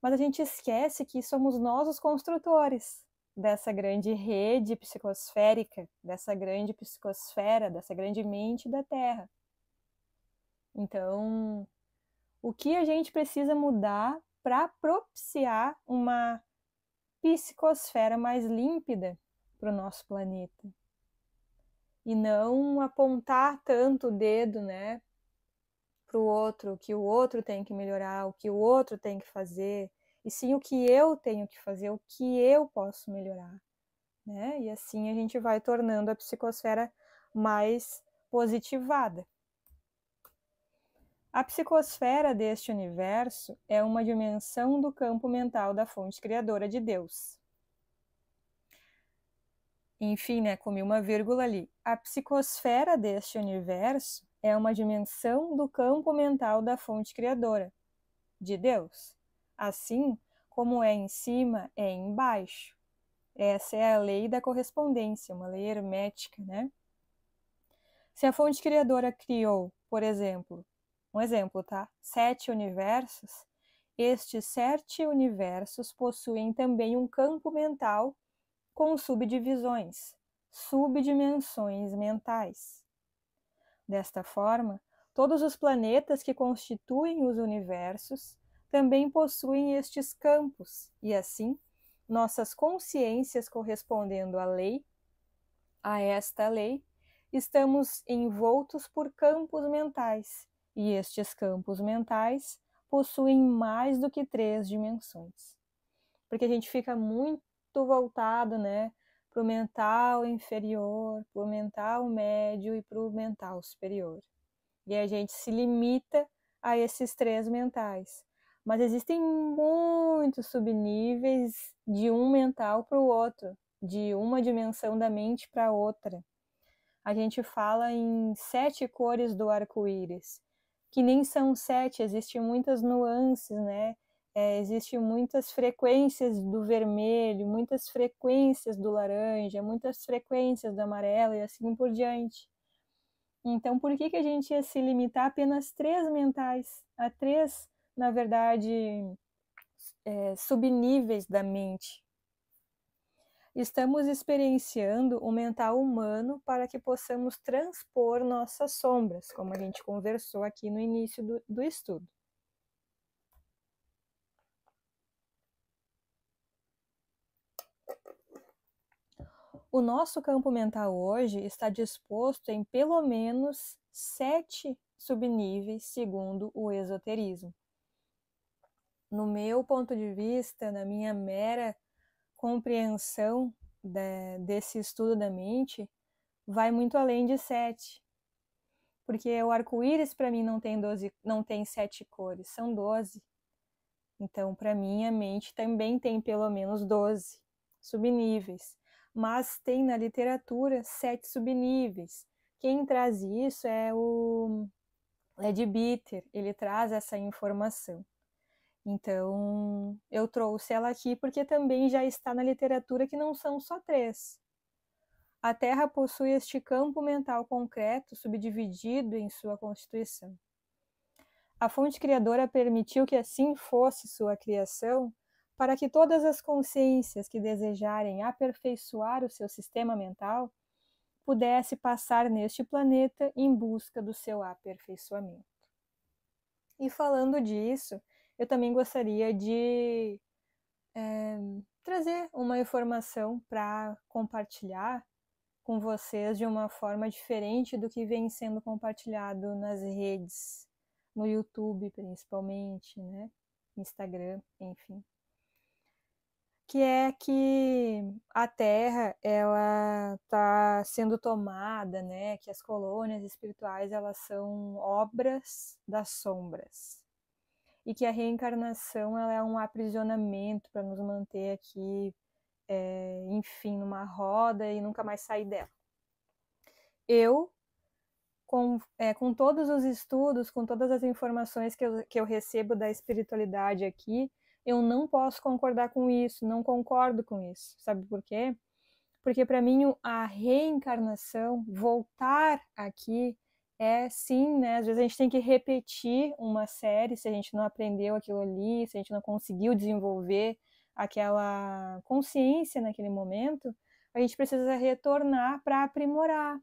Mas a gente esquece que somos nós os construtores dessa grande rede psicosférica, dessa grande psicosfera, dessa grande mente da Terra. Então, o que a gente precisa mudar para propiciar uma psicosfera mais límpida para o nosso planeta? E não apontar tanto o dedo, né, para o outro, o que o outro tem que melhorar, o que o outro tem que fazer, e sim o que eu tenho que fazer, o que eu posso melhorar, né? E assim a gente vai tornando a psicosfera mais positivada. A psicosfera deste universo é uma dimensão do campo mental da fonte criadora de Deus. Enfim, né, comi uma vírgula ali. A psicosfera deste universo é uma dimensão do campo mental da fonte criadora de Deus. Assim como é em cima, é embaixo. Essa é a lei da correspondência, uma lei hermética, né? Se a fonte criadora criou, por exemplo, um exemplo, tá? 7 universos, estes 7 universos possuem também um campo mental com subdivisões, subdimensões mentais. Desta forma, todos os planetas que constituem os universos também possuem estes campos, e assim, nossas consciências correspondendo à lei, a esta lei, estamos envoltos por campos mentais, e estes campos mentais possuem mais do que 3 dimensões. Porque a gente fica muito voltado, né, para o mental inferior, para o mental médio e para o mental superior. E a gente se limita a esses 3 mentais. Mas existem muitos subníveis de um mental para o outro, de uma dimensão da mente para outra. A gente fala em 7 cores do arco-íris, que nem são 7, existem muitas nuances, né? Existem muitas frequências do vermelho, muitas frequências do laranja, muitas frequências do amarelo e assim por diante. Então, por que a gente ia se limitar a apenas 3 mentais, a 3, na verdade, subníveis da mente? Estamos experienciando o mental humano para que possamos transpor nossas sombras, como a gente conversou aqui no início do estudo. O nosso campo mental hoje está disposto em pelo menos 7 subníveis, segundo o esoterismo. No meu ponto de vista, na minha mera compreensão desse estudo da mente, vai muito além de 7. Porque o arco-íris para mim não tem 7 cores, são 12. Então, para mim, a mente também tem pelo menos 12 subníveis. Mas tem na literatura 7 subníveis. Quem traz isso é o Leadbeater, ele traz essa informação. Então, eu trouxe ela aqui porque também já está na literatura que não são só 3. A Terra possui este campo mental concreto subdividido em sua constituição. A fonte criadora permitiu que assim fosse sua criação para que todas as consciências que desejarem aperfeiçoar o seu sistema mental pudesse passar neste planeta em busca do seu aperfeiçoamento. E falando disso, eu também gostaria de trazer uma informação para compartilhar com vocês de uma forma diferente do que vem sendo compartilhado nas redes, no YouTube principalmente, né? Instagram, enfim. Que é que a Terra, ela está sendo tomada, né? Que as colônias espirituais, elas são obras das sombras. E que a reencarnação, ela é um aprisionamento para nos manter aqui enfim, numa roda e nunca mais sair dela. Eu, com todos os estudos, com todas as informações que eu recebo da espiritualidade aqui, eu não posso concordar com isso, não concordo com isso. Sabe por quê? Porque para mim a reencarnação, voltar aqui, sim, né? Às vezes a gente tem que repetir uma série se a gente não aprendeu aquilo ali, se a gente não conseguiu desenvolver aquela consciência naquele momento, a gente precisa retornar para aprimorar.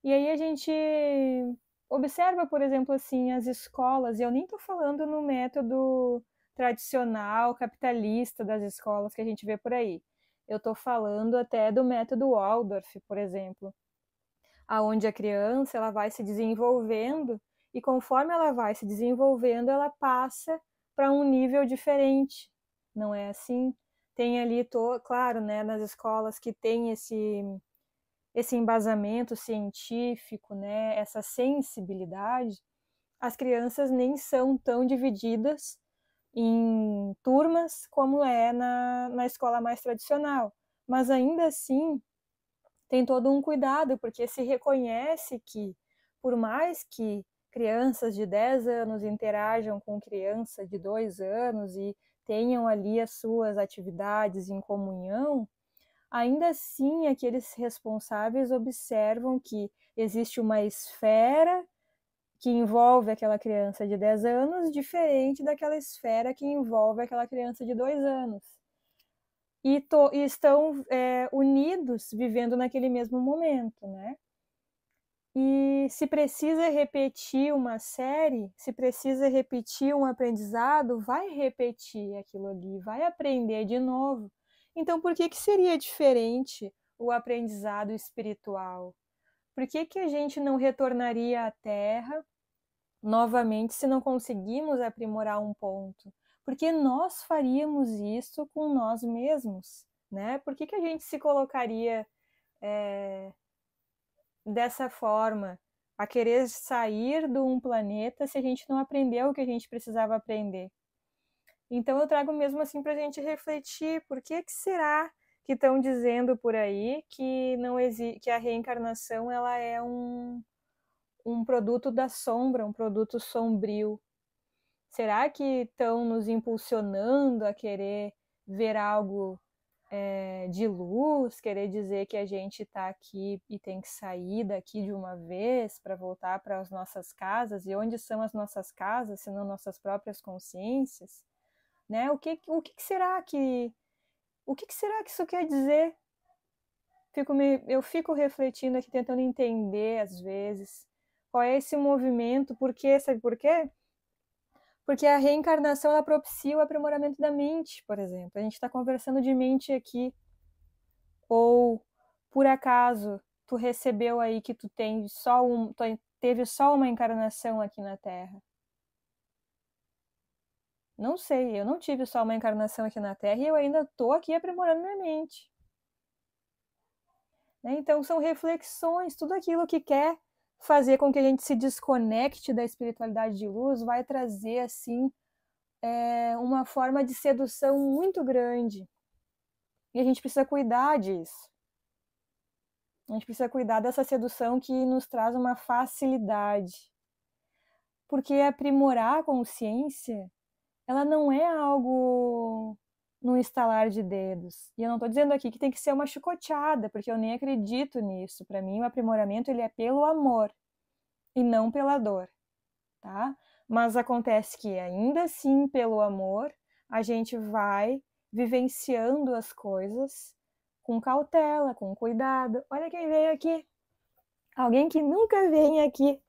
E aí a gente observa, por exemplo, assim, as escolas, e eu nem estou falando no método tradicional, capitalista das escolas que a gente vê por aí. Eu estou falando até do método Waldorf, por exemplo, aonde a criança ela vai se desenvolvendo e conforme ela vai se desenvolvendo, ela passa para um nível diferente. Não é assim? Tem ali, claro, né, nas escolas que tem esse embasamento científico, né, essa sensibilidade, as crianças nem são tão divididas em turmas como é na escola mais tradicional. Mas ainda assim, tem todo um cuidado, porque se reconhece que, por mais que crianças de 10 anos interajam com criança de 2 anos e tenham ali as suas atividades em comunhão, ainda assim aqueles responsáveis observam que existe uma esfera que envolve aquela criança de 10 anos diferente daquela esfera que envolve aquela criança de 2 anos. E estão unidos, vivendo naquele mesmo momento, né? E se precisa repetir uma série, se precisa repetir um aprendizado, vai repetir aquilo ali, vai aprender de novo. Então, por que seria diferente o aprendizado espiritual? Por que a gente não retornaria à Terra novamente se não conseguimos aprimorar um ponto? Porque nós faríamos isso com nós mesmos, né? Por que a gente se colocaria dessa forma, a querer sair de um planeta se a gente não aprendeu o que a gente precisava aprender? Então eu trago mesmo assim para a gente refletir, por que será que estão dizendo por aí que não que a reencarnação ela é um produto da sombra, um produto sombrio? Será que estão nos impulsionando a querer ver algo de luz, querer dizer que a gente está aqui e tem que sair daqui de uma vez para voltar para as nossas casas? E onde são as nossas casas, se não nossas próprias consciências? Né? O que será que isso quer dizer? Eu fico refletindo aqui, tentando entender às vezes qual é esse movimento, por quê? Sabe por quê? Porque a reencarnação ela propicia o aprimoramento da mente, por exemplo. A gente está conversando de mente aqui, ou por acaso tu recebeu aí que tu teve só uma encarnação aqui na Terra? Não sei, eu não tive só uma encarnação aqui na Terra e eu ainda estou aqui aprimorando minha mente. Né? Então são reflexões, tudo aquilo que quer fazer com que a gente se desconecte da espiritualidade de luz vai trazer assim uma forma de sedução muito grande. E a gente precisa cuidar disso. A gente precisa cuidar dessa sedução que nos traz uma facilidade. Porque aprimorar a consciência, ela não é algo num estalar de dedos. E eu não estou dizendo aqui que tem que ser uma chicoteada, porque eu nem acredito nisso. Para mim, o aprimoramento ele é pelo amor e não pela dor, tá? Mas acontece que ainda assim, pelo amor, a gente vai vivenciando as coisas com cautela, com cuidado. Olha quem veio aqui. Alguém que nunca vem aqui.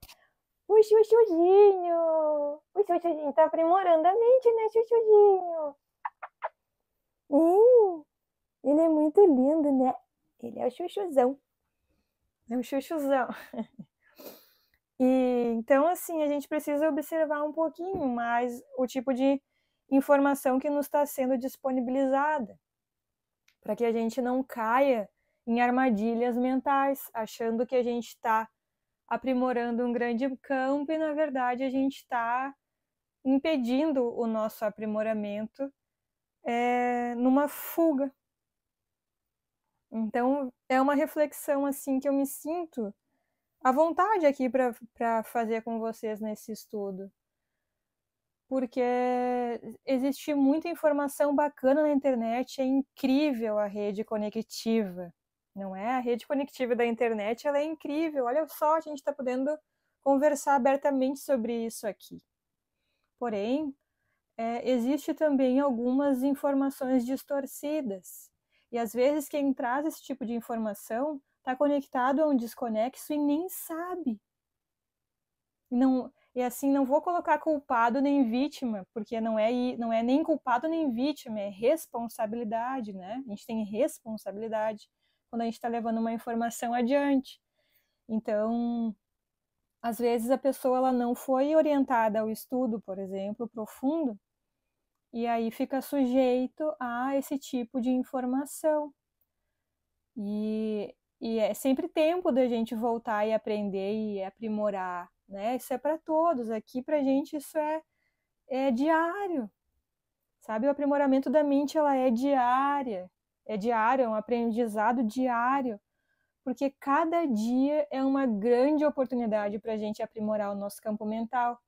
O Chuchuzinho! O Chuchuzinho tá aprimorando a mente, né, Chuchuzinho? Ele é muito lindo, né? Ele é o Chuchuzão. É um Chuchuzão. E então, assim, a gente precisa observar um pouquinho mais o tipo de informação que nos está sendo disponibilizada, para que a gente não caia em armadilhas mentais, achando que a gente está aprimorando um grande campo e, na verdade, a gente está impedindo o nosso aprimoramento numa fuga. Então, é uma reflexão assim que eu me sinto à vontade aqui para fazer com vocês nesse estudo. Porque existe muita informação bacana na internet, é incrível a rede conectiva, não é? A rede conectiva da internet, ela é incrível, olha só, a gente está podendo conversar abertamente sobre isso aqui. Porém, existe também algumas informações distorcidas, e às vezes quem traz esse tipo de informação está conectado a um desconexo e nem sabe. E assim, não vou colocar culpado nem vítima, porque não é nem culpado nem vítima, é responsabilidade, né? A gente tem responsabilidade quando a gente está levando uma informação adiante. Então, às vezes a pessoa ela não foi orientada ao estudo, por exemplo, profundo, e aí fica sujeito a esse tipo de informação. E é sempre tempo da gente voltar e aprender e aprimorar, né? Isso é para todos. Aqui para a gente isso é diário, sabe? O aprimoramento da mente ela é diária, é um aprendizado diário, porque cada dia é uma grande oportunidade para a gente aprimorar o nosso campo mental.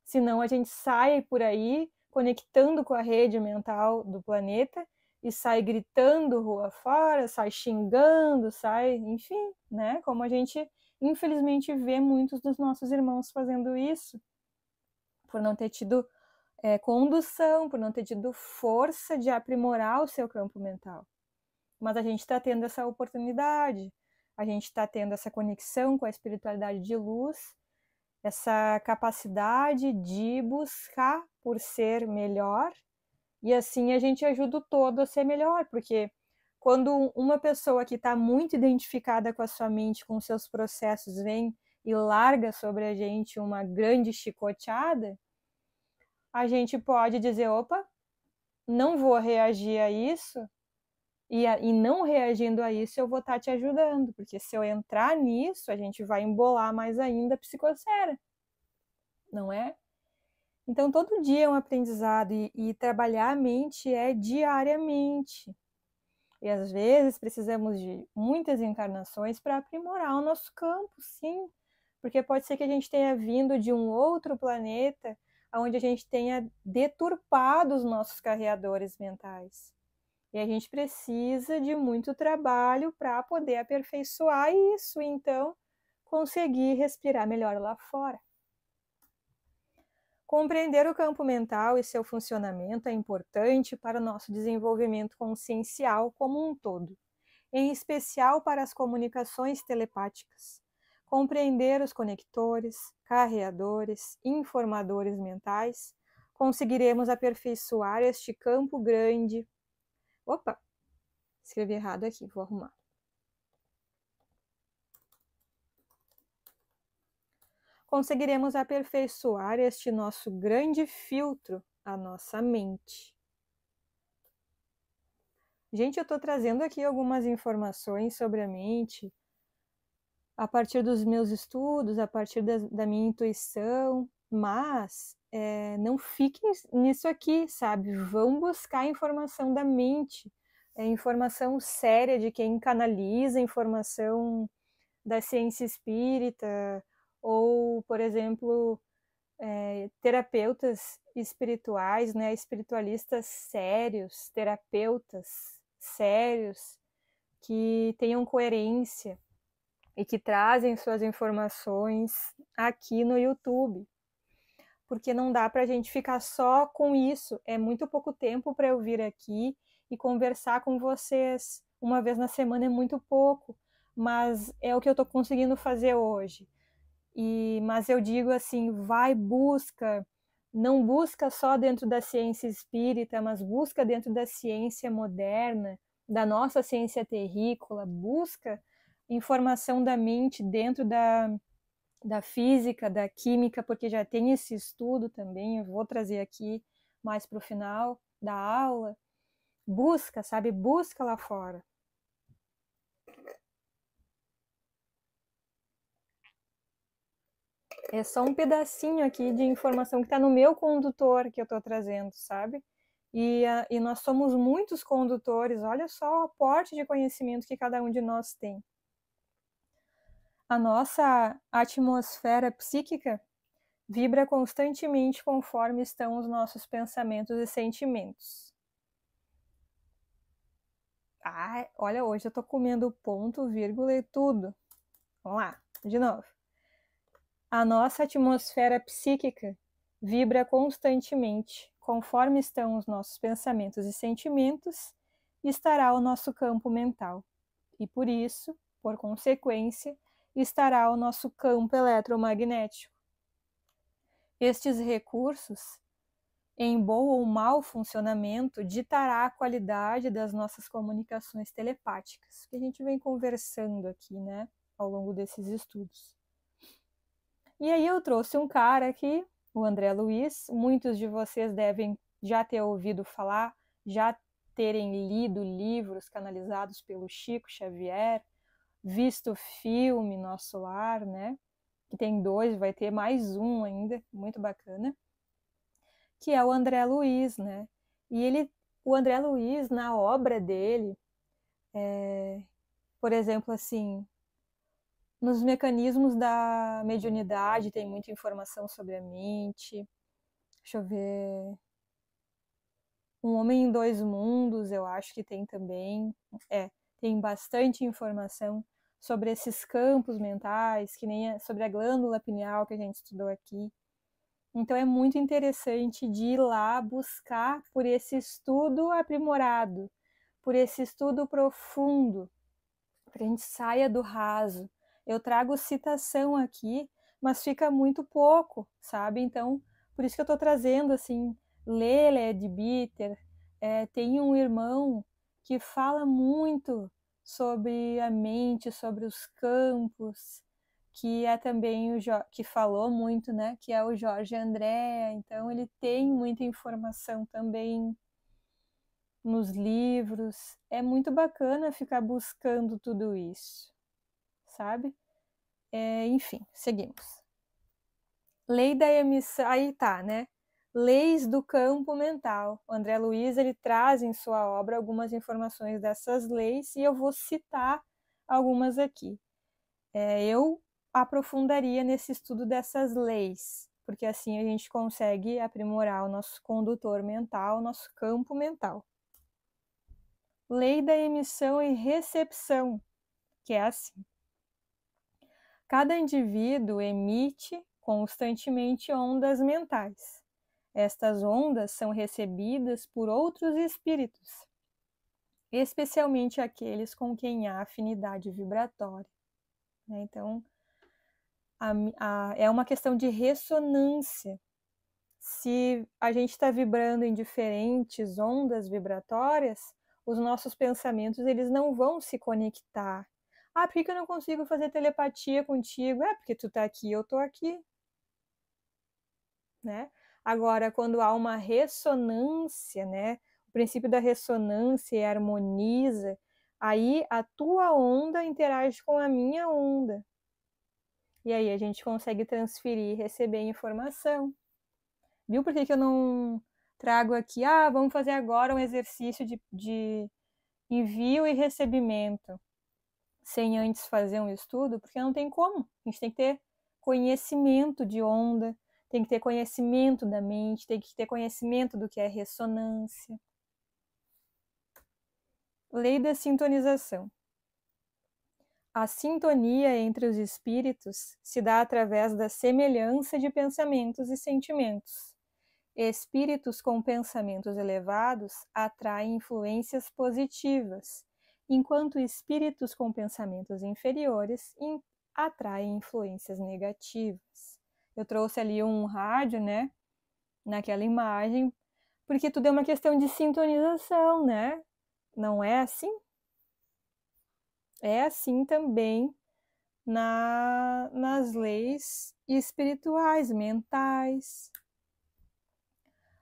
Senão a gente sai por aí conectando com a rede mental do planeta e sai gritando rua fora, sai xingando, sai, enfim, né? Como a gente infelizmente vê muitos dos nossos irmãos fazendo isso, por não ter tido condução, por não ter tido força de aprimorar o seu campo mental. Mas a gente está tendo essa oportunidade, a gente está tendo essa conexão com a espiritualidade de luz, essa capacidade de buscar por ser melhor, e assim a gente ajuda o todo a ser melhor, porque quando uma pessoa que está muito identificada com a sua mente, com os seus processos, vem e larga sobre a gente uma grande chicoteada, a gente pode dizer, opa, não vou reagir a isso, e não reagindo a isso eu vou estar te ajudando, porque se eu entrar nisso, a gente vai embolar mais ainda a psicosfera, não é? Então, todo dia é um aprendizado e trabalhar a mente é diariamente. E às vezes precisamos de muitas encarnações para aprimorar o nosso campo, sim. Porque pode ser que a gente tenha vindo de um outro planeta onde a gente tenha deturpado os nossos carreadores mentais. E a gente precisa de muito trabalho para poder aperfeiçoar isso, e então conseguir respirar melhor lá fora. Compreender o campo mental e seu funcionamento é importante para o nosso desenvolvimento consciencial como um todo, em especial para as comunicações telepáticas. Compreender os conectores, carreadores, informadores mentais, conseguiremos aperfeiçoar este campo grande. Opa, escrevi errado aqui, vou arrumar. Conseguiremos aperfeiçoar este nosso grande filtro, a nossa mente. Gente, eu estou trazendo aqui algumas informações sobre a mente, a partir dos meus estudos, a partir da minha intuição, mas não fiquem nisso aqui, sabe? Vão buscar informação da mente, informação séria de quem canaliza, informação da ciência espírita, ou, por exemplo, terapeutas espirituais, né? Espiritualistas sérios, terapeutas sérios, que tenham coerência e que trazem suas informações aqui no YouTube. Porque não dá para a gente ficar só com isso. É muito pouco tempo para eu vir aqui e conversar com vocês. Uma vez na semana é muito pouco, mas é o que eu estou conseguindo fazer hoje. Mas eu digo assim, não busca só dentro da ciência espírita, mas busca dentro da ciência moderna, da nossa ciência terrícola, busca informação da mente dentro da física, da química, porque já tem esse estudo também, eu vou trazer aqui mais para o final da aula. Busca, sabe? Busca lá fora. É só um pedacinho aqui de informação que está no meu condutor que eu estou trazendo, sabe? E nós somos muitos condutores, olha só o aporte de conhecimento que cada um de nós tem. A nossa atmosfera psíquica vibra constantemente conforme estão os nossos pensamentos e sentimentos. Ah, olha, hoje eu tô comendo ponto, vírgula e tudo. Vamos lá, de novo. A nossa atmosfera psíquica vibra constantemente conforme estão os nossos pensamentos e sentimentos, estará o nosso campo mental. E por isso, por consequência, estará o nosso campo eletromagnético. Estes recursos, em bom ou mau funcionamento, ditará a qualidade das nossas comunicações telepáticas, que a gente vem conversando aqui, né, ao longo desses estudos. E aí eu trouxe um cara aqui, o André Luiz. Muitos de vocês devem já ter ouvido falar, já terem lido livros canalizados pelo Chico Xavier, visto o filme Nosso Lar, né? Que tem 2, vai ter mais um ainda, muito bacana, que é o André Luiz, né? E o André Luiz, na obra dele, por exemplo, assim, nos mecanismos da mediunidade tem muita informação sobre a mente. Deixa eu ver. Um Homem em Dois Mundos, eu acho que tem também. Tem bastante informação sobre esses campos mentais, que nem sobre a glândula pineal que a gente estudou aqui. Então é muito interessante de ir lá buscar por esse estudo aprimorado, por esse estudo profundo, para que a gente saia do raso. Eu trago citação aqui, mas fica muito pouco, sabe? Então, por isso que eu estou trazendo, assim, Lela Edbiter, tem um irmão que fala muito sobre a mente, sobre os campos, que é também que falou muito, né? Que é o Jorge André. Então, ele tem muita informação também nos livros. É muito bacana ficar buscando tudo isso, sabe? Enfim, seguimos. Lei da emissão, aí tá, né? Leis do campo mental. O André Luiz, ele traz em sua obra algumas informações dessas leis e eu vou citar algumas aqui. Eu aprofundaria nesse estudo dessas leis, porque assim a gente consegue aprimorar o nosso condutor mental, o nosso campo mental. Lei da emissão e recepção, que é assim. Cada indivíduo emite constantemente ondas mentais. Estas ondas são recebidas por outros espíritos, especialmente aqueles com quem há afinidade vibratória. Então, é uma questão de ressonância. Se a gente está vibrando em diferentes ondas vibratórias, os nossos pensamentos eles não vão se conectar. Ah, por que eu não consigo fazer telepatia contigo? Porque tu tá aqui, eu tô aqui. Né? Agora, quando há uma ressonância, né? O princípio da ressonância harmoniza, aí a tua onda interage com a minha onda. E aí a gente consegue transferir, receber informação. Viu por que eu não trago aqui, vamos fazer agora um exercício de envio e recebimento, sem antes fazer um estudo? Porque não tem como. A gente tem que ter conhecimento de onda, tem que ter conhecimento da mente, tem que ter conhecimento do que é ressonância. Lei da sintonização. A sintonia entre os espíritos se dá através da semelhança de pensamentos e sentimentos. Espíritos com pensamentos elevados atraem influências positivas, enquanto espíritos com pensamentos inferiores atraem influências negativas. Eu trouxe ali um rádio, né, naquela imagem, porque tudo é uma questão de sintonização, né? Não é assim? É assim também nas leis espirituais, mentais.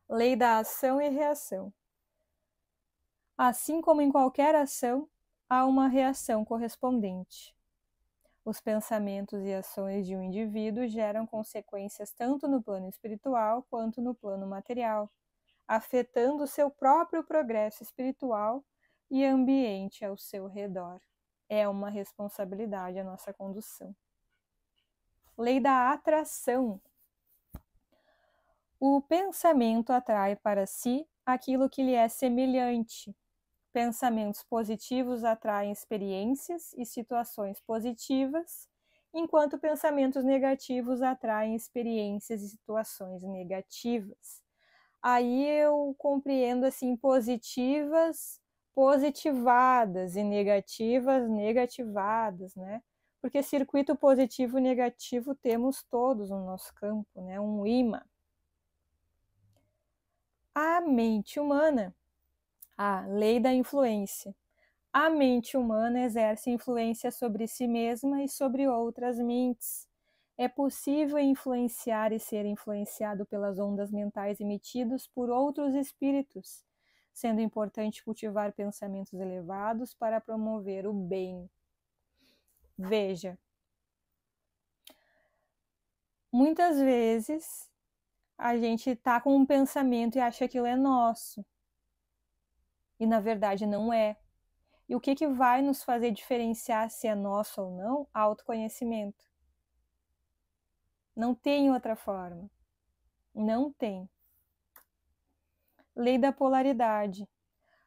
Lei da ação e reação. Assim como em qualquer ação, há uma reação correspondente. Os pensamentos e ações de um indivíduo geram consequências tanto no plano espiritual quanto no plano material. afetando o seu próprio progresso espiritual e ambiente ao seu redor. É uma responsabilidade a nossa condução. Lei da atração. O pensamento atrai para si aquilo que lhe é semelhante. Pensamentos positivos atraem experiências e situações positivas, enquanto pensamentos negativos atraem experiências e situações negativas. Aí eu compreendo assim, positivas, positivadas, e negativas, negativadas, né? Porque circuito positivo e negativo temos todos no nosso campo, né? Um imã. A mente humana, a lei da influência. A mente humana exerce influência sobre si mesma e sobre outras mentes. É possível influenciar e ser influenciado pelas ondas mentais emitidas por outros espíritos, sendo importante cultivar pensamentos elevados para promover o bem. Veja, muitas vezes a gente está com um pensamento e acha que aquilo é nosso, e na verdade não é. E o que vai nos fazer diferenciar se é nosso ou não? Autoconhecimento. Não tem outra forma. Não tem. Lei da polaridade.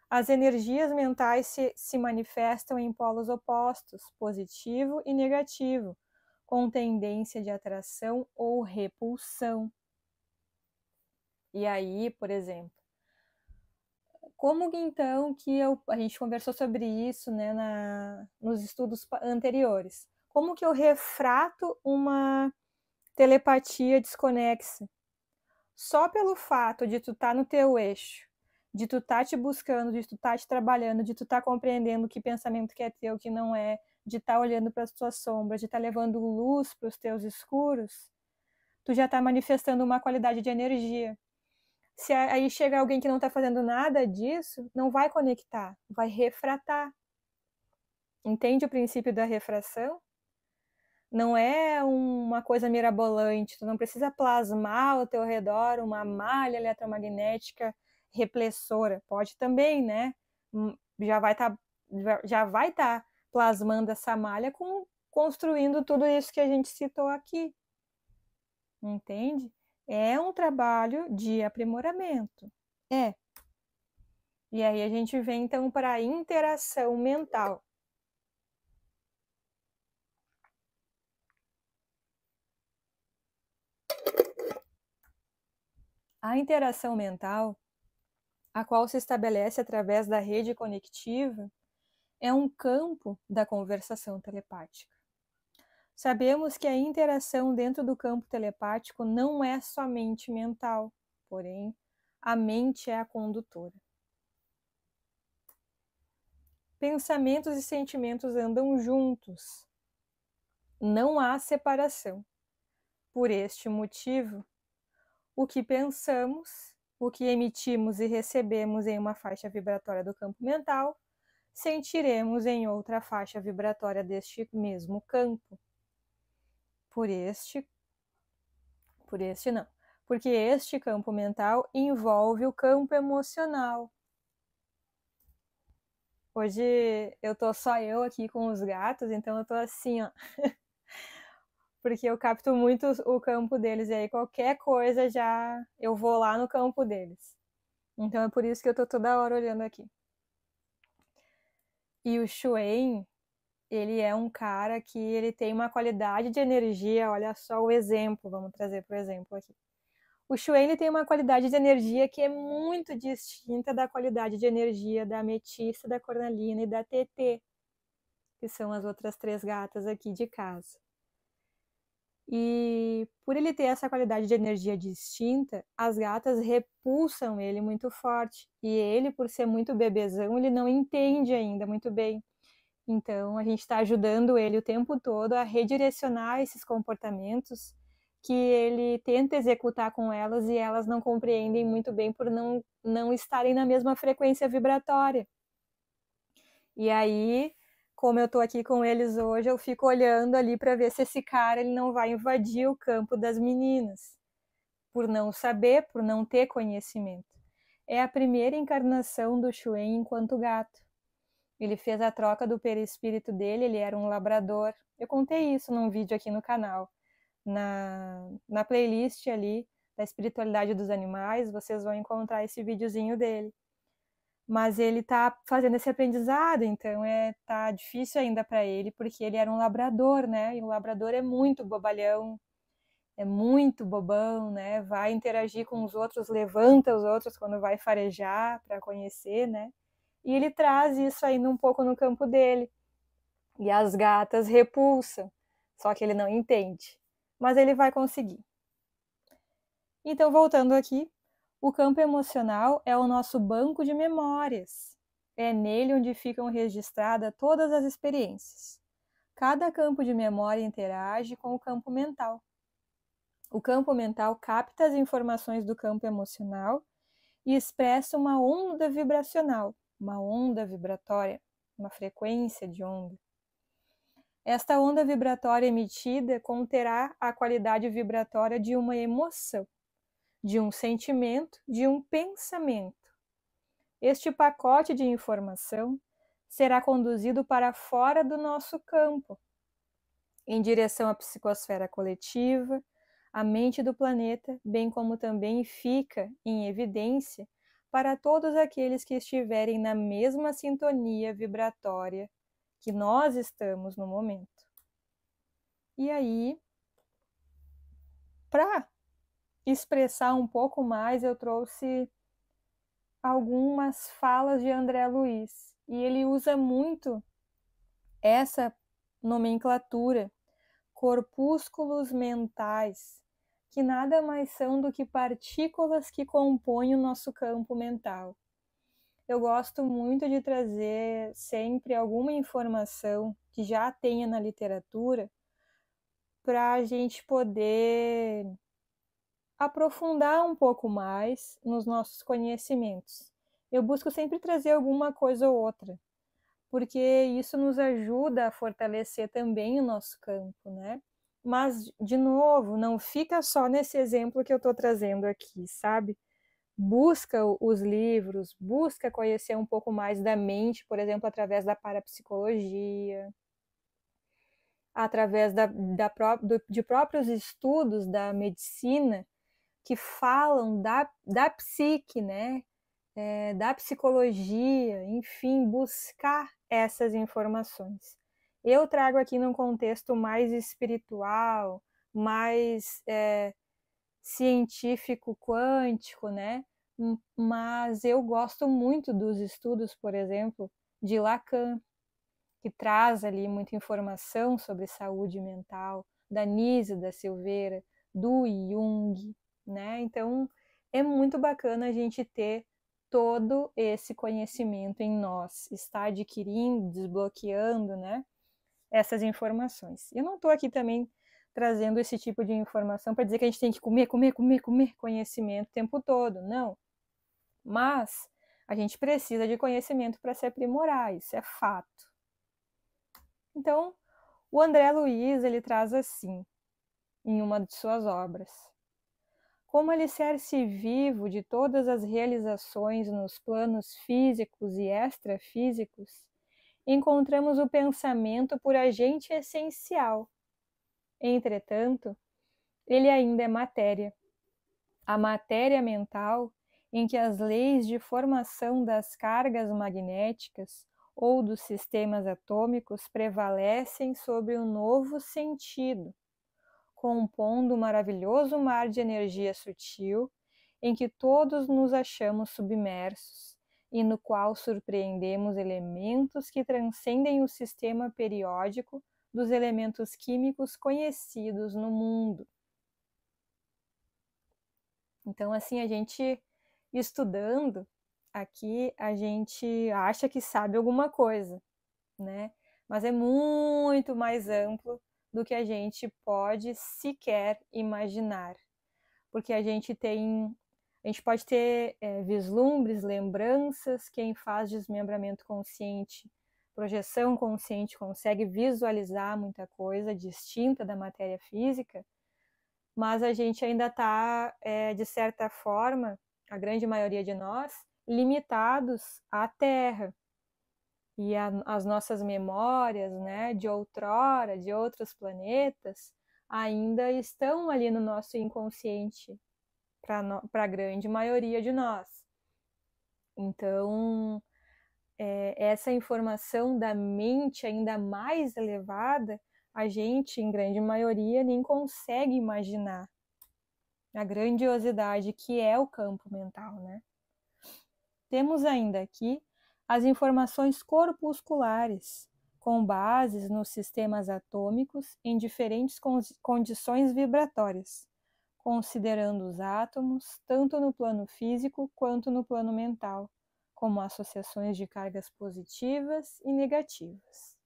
As energias mentais se manifestam em polos opostos, positivo e negativo, com tendência de atração ou repulsão. E aí, por exemplo, como então que a gente conversou sobre isso, né, nos estudos anteriores? Como que eu refrato uma telepatia desconexa? Só pelo fato de tu estar no teu eixo, de tu estar te buscando, de tu estar te trabalhando, de tu estar compreendendo que pensamento que é teu, que não é, de estar olhando para as tuas sombras, de estar levando luz para os teus escuros, tu já está manifestando uma qualidade de energia. Se aí chega alguém que não está fazendo nada disso, não vai conectar, vai refratar. Entende o princípio da refração? Não é uma coisa mirabolante, tu não precisa plasmar ao teu redor uma malha eletromagnética repressora. Pode também, né? Já vai estar plasmando essa malha construindo tudo isso que a gente citou aqui. Entende? É um trabalho de aprimoramento. É. E aí a gente vem então para a interação mental. A interação mental, a qual se estabelece através da rede conectiva, é um campo da conversação telepática. Sabemos que a interação dentro do campo telepático não é somente mental, porém, a mente é a condutora. Pensamentos e sentimentos andam juntos. Não há separação. Por este motivo, o que pensamos, o que emitimos e recebemos em uma faixa vibratória do campo mental, sentiremos em outra faixa vibratória deste mesmo campo. Porque este campo mental envolve o campo emocional. Hoje eu tô só eu aqui com os gatos, então eu tô assim, ó. Porque eu capto muito o campo deles, e aí qualquer coisa já eu vou lá no campo deles. Então é por isso que eu tô toda hora olhando aqui. E o Xuan, ele é um cara que ele tem uma qualidade de energia, olha só o exemplo, vamos trazer para o exemplo aqui. O Xuan, ele tem uma qualidade de energia que é muito distinta da qualidade de energia da ametista, da cornalina e da TT, que são as outras 3 gatas aqui de casa. E por ele ter essa qualidade de energia distinta, as gatas repulsam ele muito forte. E ele, por ser muito bebezão, ele não entende ainda muito bem. Então, a gente está ajudando ele o tempo todo a redirecionar esses comportamentos que ele tenta executar com elas e elas não compreendem muito bem por não estarem na mesma frequência vibratória. E aí, como eu tô aqui com eles hoje, eu fico olhando ali para ver se esse cara ele não vai invadir o campo das meninas, por não saber, por não ter conhecimento. é a primeira encarnação do Xuen enquanto gato. Ele fez a troca do perispírito dele, ele era um labrador. Eu contei isso num vídeo aqui no canal. Na playlist ali da espiritualidade dos animais, vocês vão encontrar esse videozinho dele. Mas ele tá fazendo esse aprendizado, então tá difícil ainda para ele, porque ele era um labrador, né? E o labrador é muito bobalhão, é muito bobão, né? Vai interagir com os outros, levanta os outros quando vai farejar para conhecer, né? E ele traz isso ainda um pouco no campo dele. E as gatas repulsam, só que ele não entende. Mas ele vai conseguir. Então, voltando aqui, o campo emocional é o nosso banco de memórias. É nele onde ficam registradas todas as experiências. Cada campo de memória interage com o campo mental. O campo mental capta as informações do campo emocional e expressa uma onda vibracional, uma onda vibratória, uma frequência de onda. Esta onda vibratória emitida conterá a qualidade vibratória de uma emoção, de um sentimento, de um pensamento. Este pacote de informação será conduzido para fora do nosso campo, em direção à psicosfera coletiva, à mente do planeta, bem como também fica em evidência para todos aqueles que estiverem na mesma sintonia vibratória que nós estamos no momento. E aí, para expressar um pouco mais, eu trouxe algumas falas de André Luiz. E ele usa muito essa nomenclatura, corpúsculos mentais, que nada mais são do que partículas que compõem o nosso campo mental. Eu gosto muito de trazer sempre alguma informação que já tenha na literatura para a gente poder aprofundar um pouco mais nos nossos conhecimentos. Eu busco sempre trazer alguma coisa ou outra, porque isso nos ajuda a fortalecer também o nosso campo, né? Mas, de novo, não fica só nesse exemplo que eu estou trazendo aqui, sabe? Busca os livros, busca conhecer um pouco mais da mente, por exemplo, através da parapsicologia, através de próprios estudos da medicina, que falam da psique, né? Da psicologia, enfim, buscar essas informações. Eu trago aqui num contexto mais espiritual, mais científico quântico, né? Mas eu gosto muito dos estudos, por exemplo, de Lacan, que traz ali muita informação sobre saúde mental, da Nise da Silveira, do Jung, né? Então, é muito bacana a gente ter todo esse conhecimento em nós, estar adquirindo, desbloqueando, né, essas informações. Eu não estou aqui também trazendo esse tipo de informação para dizer que a gente tem que comer conhecimento o tempo todo, não. Mas a gente precisa de conhecimento para se aprimorar, isso é fato. Então, o André Luiz, ele traz assim, em uma de suas obras: como alicerce vivo de todas as realizações nos planos físicos e extrafísicos, encontramos o pensamento por agente essencial. Entretanto, ele ainda é matéria. A matéria mental em que as leis de formação das cargas magnéticas ou dos sistemas atômicos prevalecem sobre um novo sentido, compondo um maravilhoso mar de energia sutil em que todos nos achamos submersos e no qual surpreendemos elementos que transcendem o sistema periódico dos elementos químicos conhecidos no mundo. Então, assim, a gente estudando aqui, a gente acha que sabe alguma coisa, né? Mas é muito mais amplo do que a gente pode sequer imaginar. Porque a gente pode ter vislumbres, lembranças, quem faz desmembramento consciente, projeção consciente, consegue visualizar muita coisa distinta da matéria física, mas a gente ainda está, de certa forma, a grande maioria de nós, limitados à Terra. E as nossas memórias, né, de outrora, de outros planetas, ainda estão ali no nosso inconsciente, para a grande maioria de nós. Então, essa informação da mente ainda mais elevada, a gente, em grande maioria, nem consegue imaginar a grandiosidade que é o campo mental, né? Temos ainda aqui as informações corpusculares, com bases nos sistemas atômicos em diferentes condições vibratórias, considerando os átomos tanto no plano físico quanto no plano mental, como associações de cargas positivas e negativas.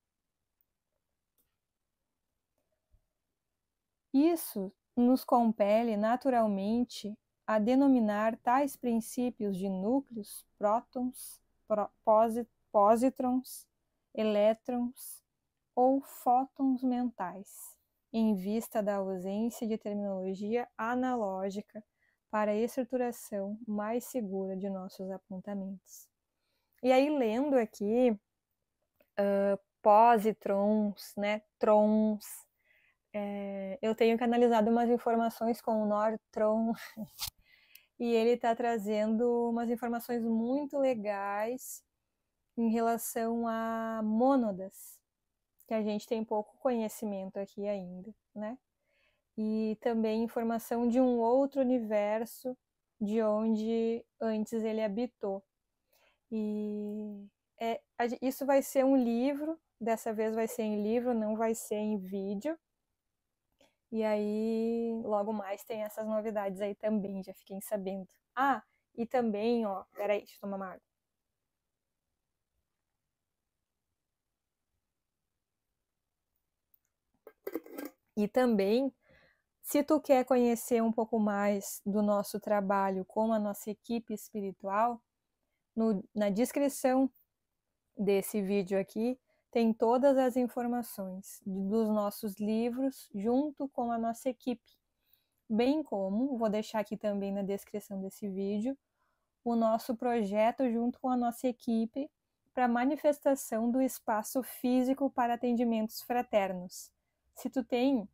Isso nos compele naturalmente a denominar tais princípios de núcleos, prótons, pósitrons, elétrons ou fótons mentais, em vista da ausência de terminologia analógica para a estruturação mais segura de nossos apontamentos. E aí, lendo aqui, pósitrons, né, trons, eu tenho canalizado umas informações com o Nortron, e ele está trazendo umas informações muito legais em relação a mônadas, que a gente tem pouco conhecimento aqui ainda, né? E também informação de um outro universo de onde antes ele habitou. E isso vai ser um livro, dessa vez vai ser em livro, não vai ser em vídeo. E aí, logo mais tem essas novidades aí também, já fiquem sabendo. Ah, e também, ó, peraí, deixa eu tomar uma água. E também, se tu quer conhecer um pouco mais do nosso trabalho com a nossa equipe espiritual, na descrição desse vídeo aqui, tem todas as informações dos nossos livros junto com a nossa equipe. Bem como, vou deixar aqui também na descrição desse vídeo, o nosso projeto junto com a nossa equipe para manifestação do espaço físico para atendimentos fraternos. Se tu tem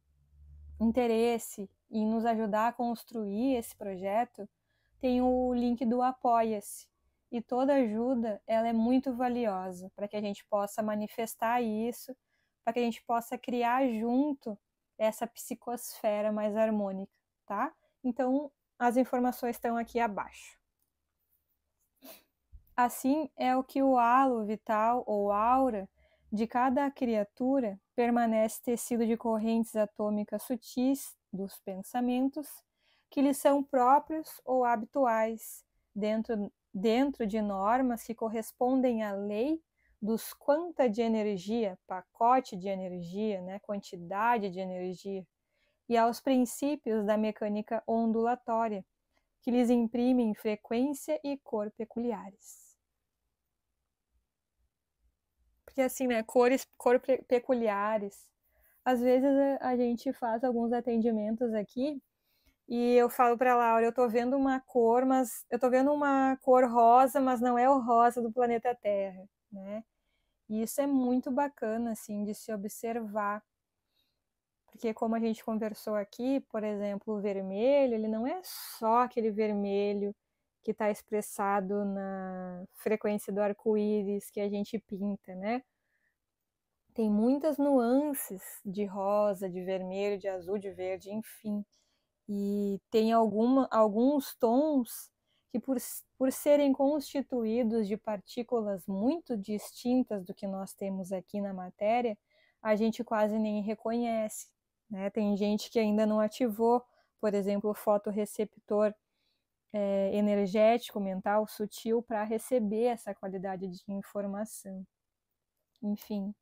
interesse em nos ajudar a construir esse projeto, tem o link do Apoia-se. E toda ajuda, ela é muito valiosa para que a gente possa manifestar isso, para que a gente possa criar junto essa psicosfera mais harmônica, tá? Então, as informações estão aqui abaixo. Assim é o que o halo vital ou aura de cada criatura permanece tecido de correntes atômicas sutis dos pensamentos que lhes são próprios ou habituais, dentro de normas que correspondem à lei dos quanta de energia, pacote de energia, né, quantidade de energia, e aos princípios da mecânica ondulatória, que lhes imprimem frequência e cor peculiares. Porque assim, né, cor peculiares. Às vezes a gente faz alguns atendimentos aqui e eu falo para Laura, eu tô vendo uma cor, mas eu tô vendo uma cor rosa, mas não é o rosa do planeta Terra, né? E isso é muito bacana, assim, de se observar. Porque como a gente conversou aqui, por exemplo, o vermelho, ele não é só aquele vermelho que está expressado na frequência do arco-íris que a gente pinta, né? Tem muitas nuances de rosa, de vermelho, de azul, de verde, enfim. E tem alguns tons que, por serem constituídos de partículas muito distintas do que nós temos aqui na matéria, a gente quase nem reconhece, né? Tem gente que ainda não ativou, por exemplo, o fotorreceptor energético, mental, sutil, para receber essa qualidade de informação. Enfim.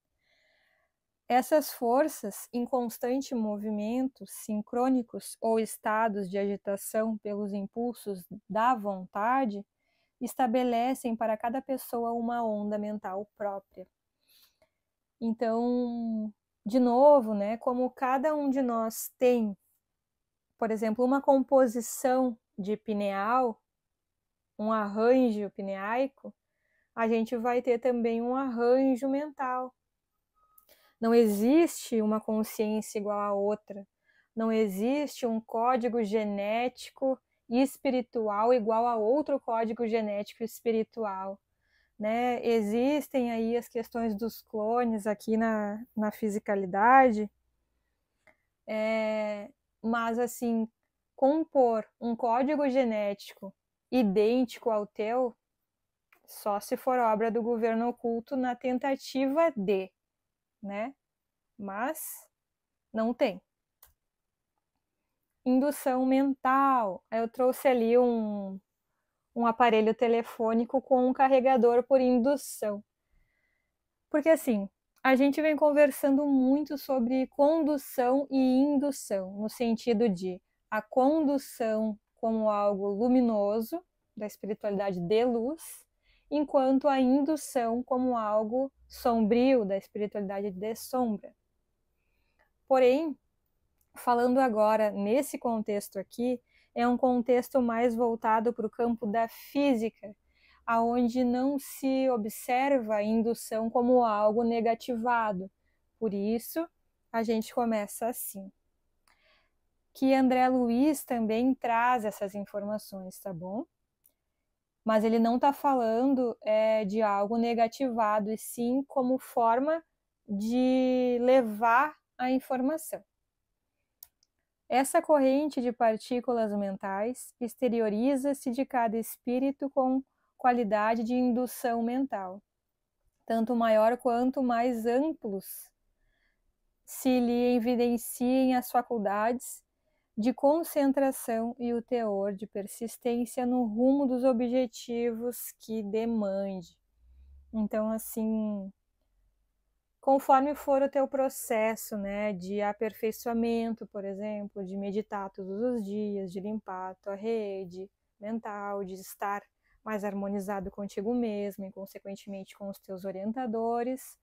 Essas forças, em constante movimento, sincrônicos ou estados de agitação pelos impulsos da vontade, estabelecem para cada pessoa uma onda mental própria. Então, de novo, né, como cada um de nós tem, por exemplo, uma composição de pineal, um arranjo pineaico, a gente vai ter também um arranjo mental. Não existe uma consciência igual a outra. Não existe um código genético e espiritual igual a outro código genético e espiritual. Né? Existem aí as questões dos clones aqui na fisicalidade, mas assim, compor um código genético idêntico ao teu, só se for obra do governo oculto na tentativa de, né? Mas não tem. Indução mental. Eu trouxe ali um aparelho telefônico com um carregador por indução. Porque assim, a gente vem conversando muito sobre condução e indução, no sentido de a condução como algo luminoso, da espiritualidade de luz, enquanto a indução como algo sombrio, da espiritualidade de sombra. Porém, falando agora nesse contexto aqui, é um contexto mais voltado para o campo da física, aonde não se observa a indução como algo negativado. Por isso, a gente começa assim. Que André Luiz também traz essas informações, tá bom? Mas ele não está falando de algo negativado, e sim como forma de levar a informação. Essa corrente de partículas mentais exterioriza-se de cada espírito com qualidade de indução mental, tanto maior quanto mais amplos se lhe evidenciem as faculdades de concentração e o teor de persistência no rumo dos objetivos que demande. Então, assim, conforme for o teu processo, né, de aperfeiçoamento, por exemplo, de meditar todos os dias, de limpar a tua rede mental, de estar mais harmonizado contigo mesmo e, consequentemente, com os teus orientadores,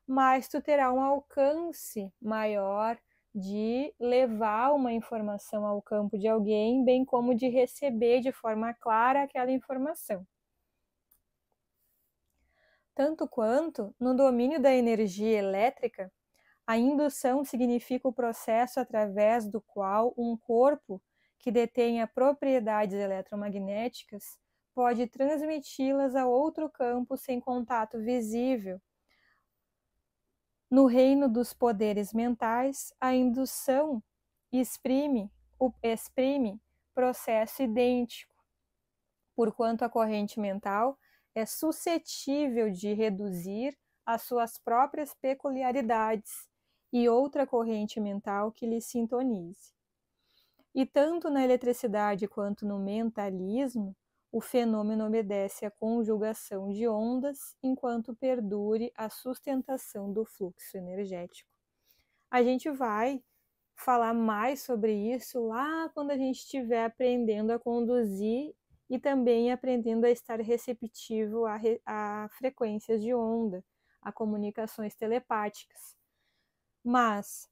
mas tu terá um alcance maior de levar uma informação ao campo de alguém, bem como de receber de forma clara aquela informação. Tanto quanto, no domínio da energia elétrica, a indução significa o processo através do qual um corpo que detenha propriedades eletromagnéticas pode transmiti-las a outro campo sem contato visível. No reino dos poderes mentais, a indução exprime processo idêntico, porquanto a corrente mental é suscetível de reduzir as suas próprias peculiaridades e outra corrente mental que lhe sintonize. E tanto na eletricidade quanto no mentalismo, o fenômeno obedece à conjugação de ondas enquanto perdure a sustentação do fluxo energético. A gente vai falar mais sobre isso lá quando a gente estiver aprendendo a conduzir e também aprendendo a estar receptivo a frequências de onda, a comunicações telepáticas. Mas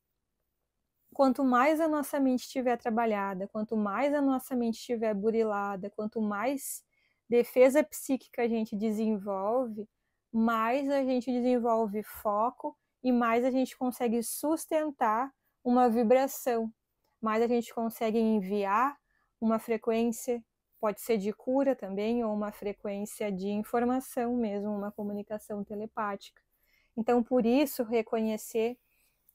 quanto mais a nossa mente estiver trabalhada, quanto mais a nossa mente estiver burilada, quanto mais defesa psíquica a gente desenvolve, mais a gente desenvolve foco e mais a gente consegue sustentar uma vibração, mais a gente consegue enviar uma frequência, pode ser de cura também, ou uma frequência de informação mesmo, uma comunicação telepática. Então, por isso, reconhecer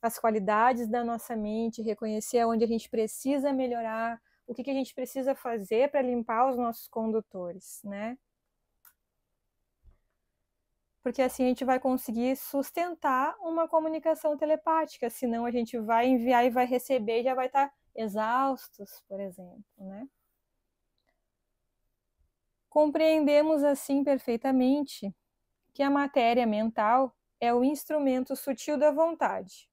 as qualidades da nossa mente, reconhecer onde a gente precisa melhorar, o que a gente precisa fazer para limpar os nossos condutores, né? Porque assim a gente vai conseguir sustentar uma comunicação telepática, senão a gente vai enviar e vai receber e já vai estar exaustos, por exemplo, né? Compreendemos assim perfeitamente que a matéria mental é o instrumento sutil da vontade,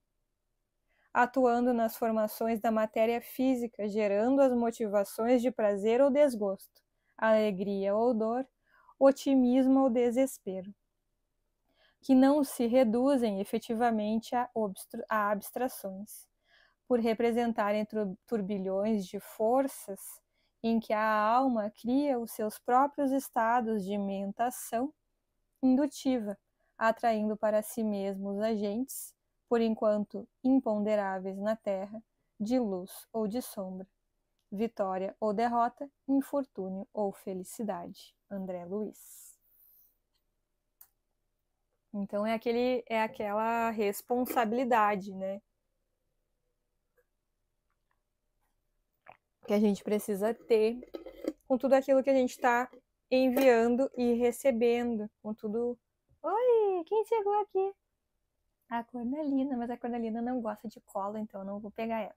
atuando nas formações da matéria física, gerando as motivações de prazer ou desgosto, alegria ou dor, otimismo ou desespero, que não se reduzem efetivamente a abstrações, por representarem turbilhões de forças em que a alma cria os seus próprios estados de mentação indutiva, atraindo para si mesmo os agentes, por enquanto imponderáveis na Terra, de luz ou de sombra, vitória ou derrota, infortúnio ou felicidade. André Luiz. Então é aquela responsabilidade, né? Que a gente precisa ter com tudo aquilo que a gente está enviando e recebendo, com tudo. Oi, quem chegou aqui? A Cornelina, mas a Cornelina não gosta de cola, então eu não vou pegar ela.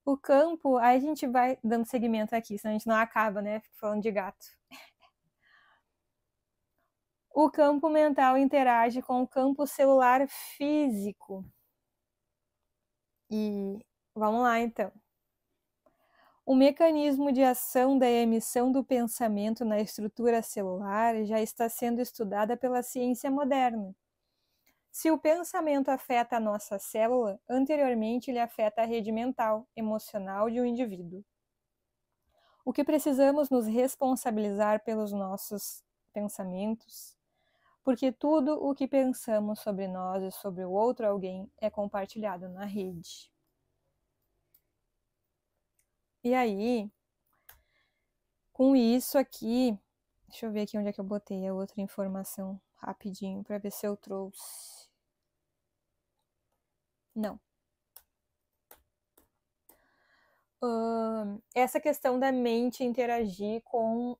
O campo, aí a gente vai dando segmento aqui, senão a gente não acaba, né? Falando de gato. O campo mental interage com o campo celular físico. E vamos lá, então. O mecanismo de ação da emissão do pensamento na estrutura celular já está sendo estudada pela ciência moderna. Se o pensamento afeta a nossa célula, anteriormente ele afeta a rede mental, emocional de um indivíduo. O que precisamos nos responsabilizar pelos nossos pensamentos, porque tudo o que pensamos sobre nós e sobre o outro alguém é compartilhado na rede. E aí, com isso aqui, deixa eu ver aqui onde é que eu botei a outra informação rapidinho para ver se eu trouxe. Não. Essa questão da mente interagir com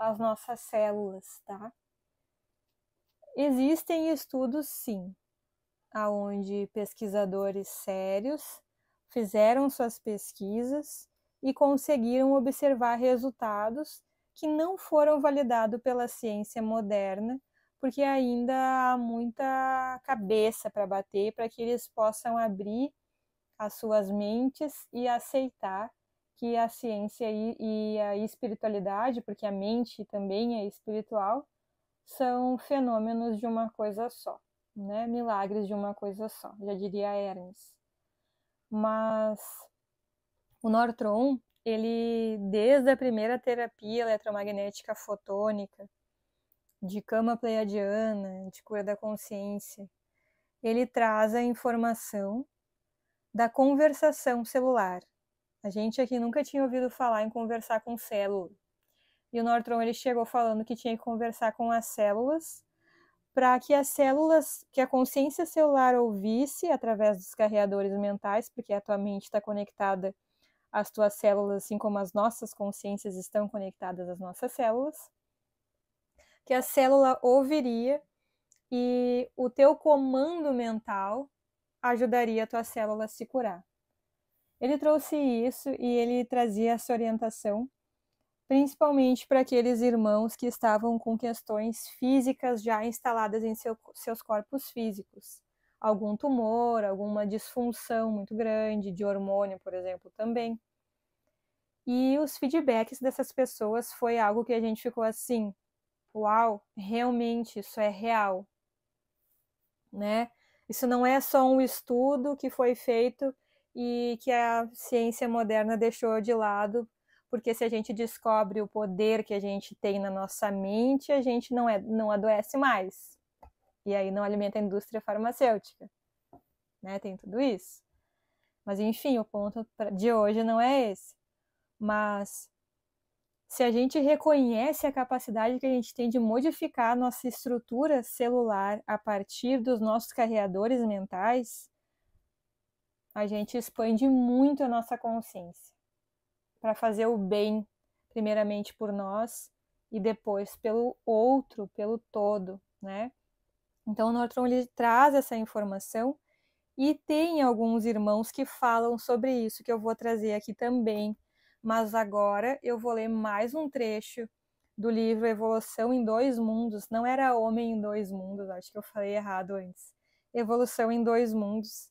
as nossas células, tá? Existem estudos, sim, onde pesquisadores sérios fizeram suas pesquisas e conseguiram observar resultados que não foram validados pela ciência moderna, porque ainda há muita cabeça para bater para que eles possam abrir as suas mentes e aceitar que a ciência e a espiritualidade, porque a mente também é espiritual, são fenômenos de uma coisa só, né? Milagres de uma coisa só, já diria Hermes. Mas o Nortron, ele, desde a primeira terapia eletromagnética fotônica, de cama pleiadiana, de cura da consciência, ele traz a informação da conversação celular. A gente aqui nunca tinha ouvido falar em conversar com célula. E o Nortron ele chegou falando que tinha que conversar com as células para que as células, que a consciência celular ouvisse através dos carreadores mentais, porque a tua mente está conectada às tuas células, assim como as nossas consciências estão conectadas às nossas células, que a célula ouviria e o teu comando mental ajudaria a tua célula a se curar. Ele trouxe isso e ele trazia essa orientação, principalmente para aqueles irmãos que estavam com questões físicas já instaladas em seus corpos físicos. Algum tumor, alguma disfunção muito grande, de hormônio, por exemplo, também. E os feedbacks dessas pessoas foi algo que a gente ficou assim, uau, realmente isso é real, né? Isso não é só um estudo que foi feito e que a ciência moderna deixou de lado, porque se a gente descobre o poder que a gente tem na nossa mente, a gente não adoece mais. E aí não alimenta a indústria farmacêutica, né? Tem tudo isso. Mas enfim, o ponto de hoje não é esse. Mas se a gente reconhece a capacidade que a gente tem de modificar a nossa estrutura celular a partir dos nossos carreadores mentais, a gente expande muito a nossa consciência para fazer o bem, primeiramente por nós e depois pelo outro, pelo todo, né? Então o Nortron ele traz essa informação e tem alguns irmãos que falam sobre isso, que eu vou trazer aqui também. Mas agora eu vou ler mais um trecho do livro Evolução em Dois Mundos. Não era Homem em Dois Mundos, acho que eu falei errado antes. Evolução em Dois Mundos,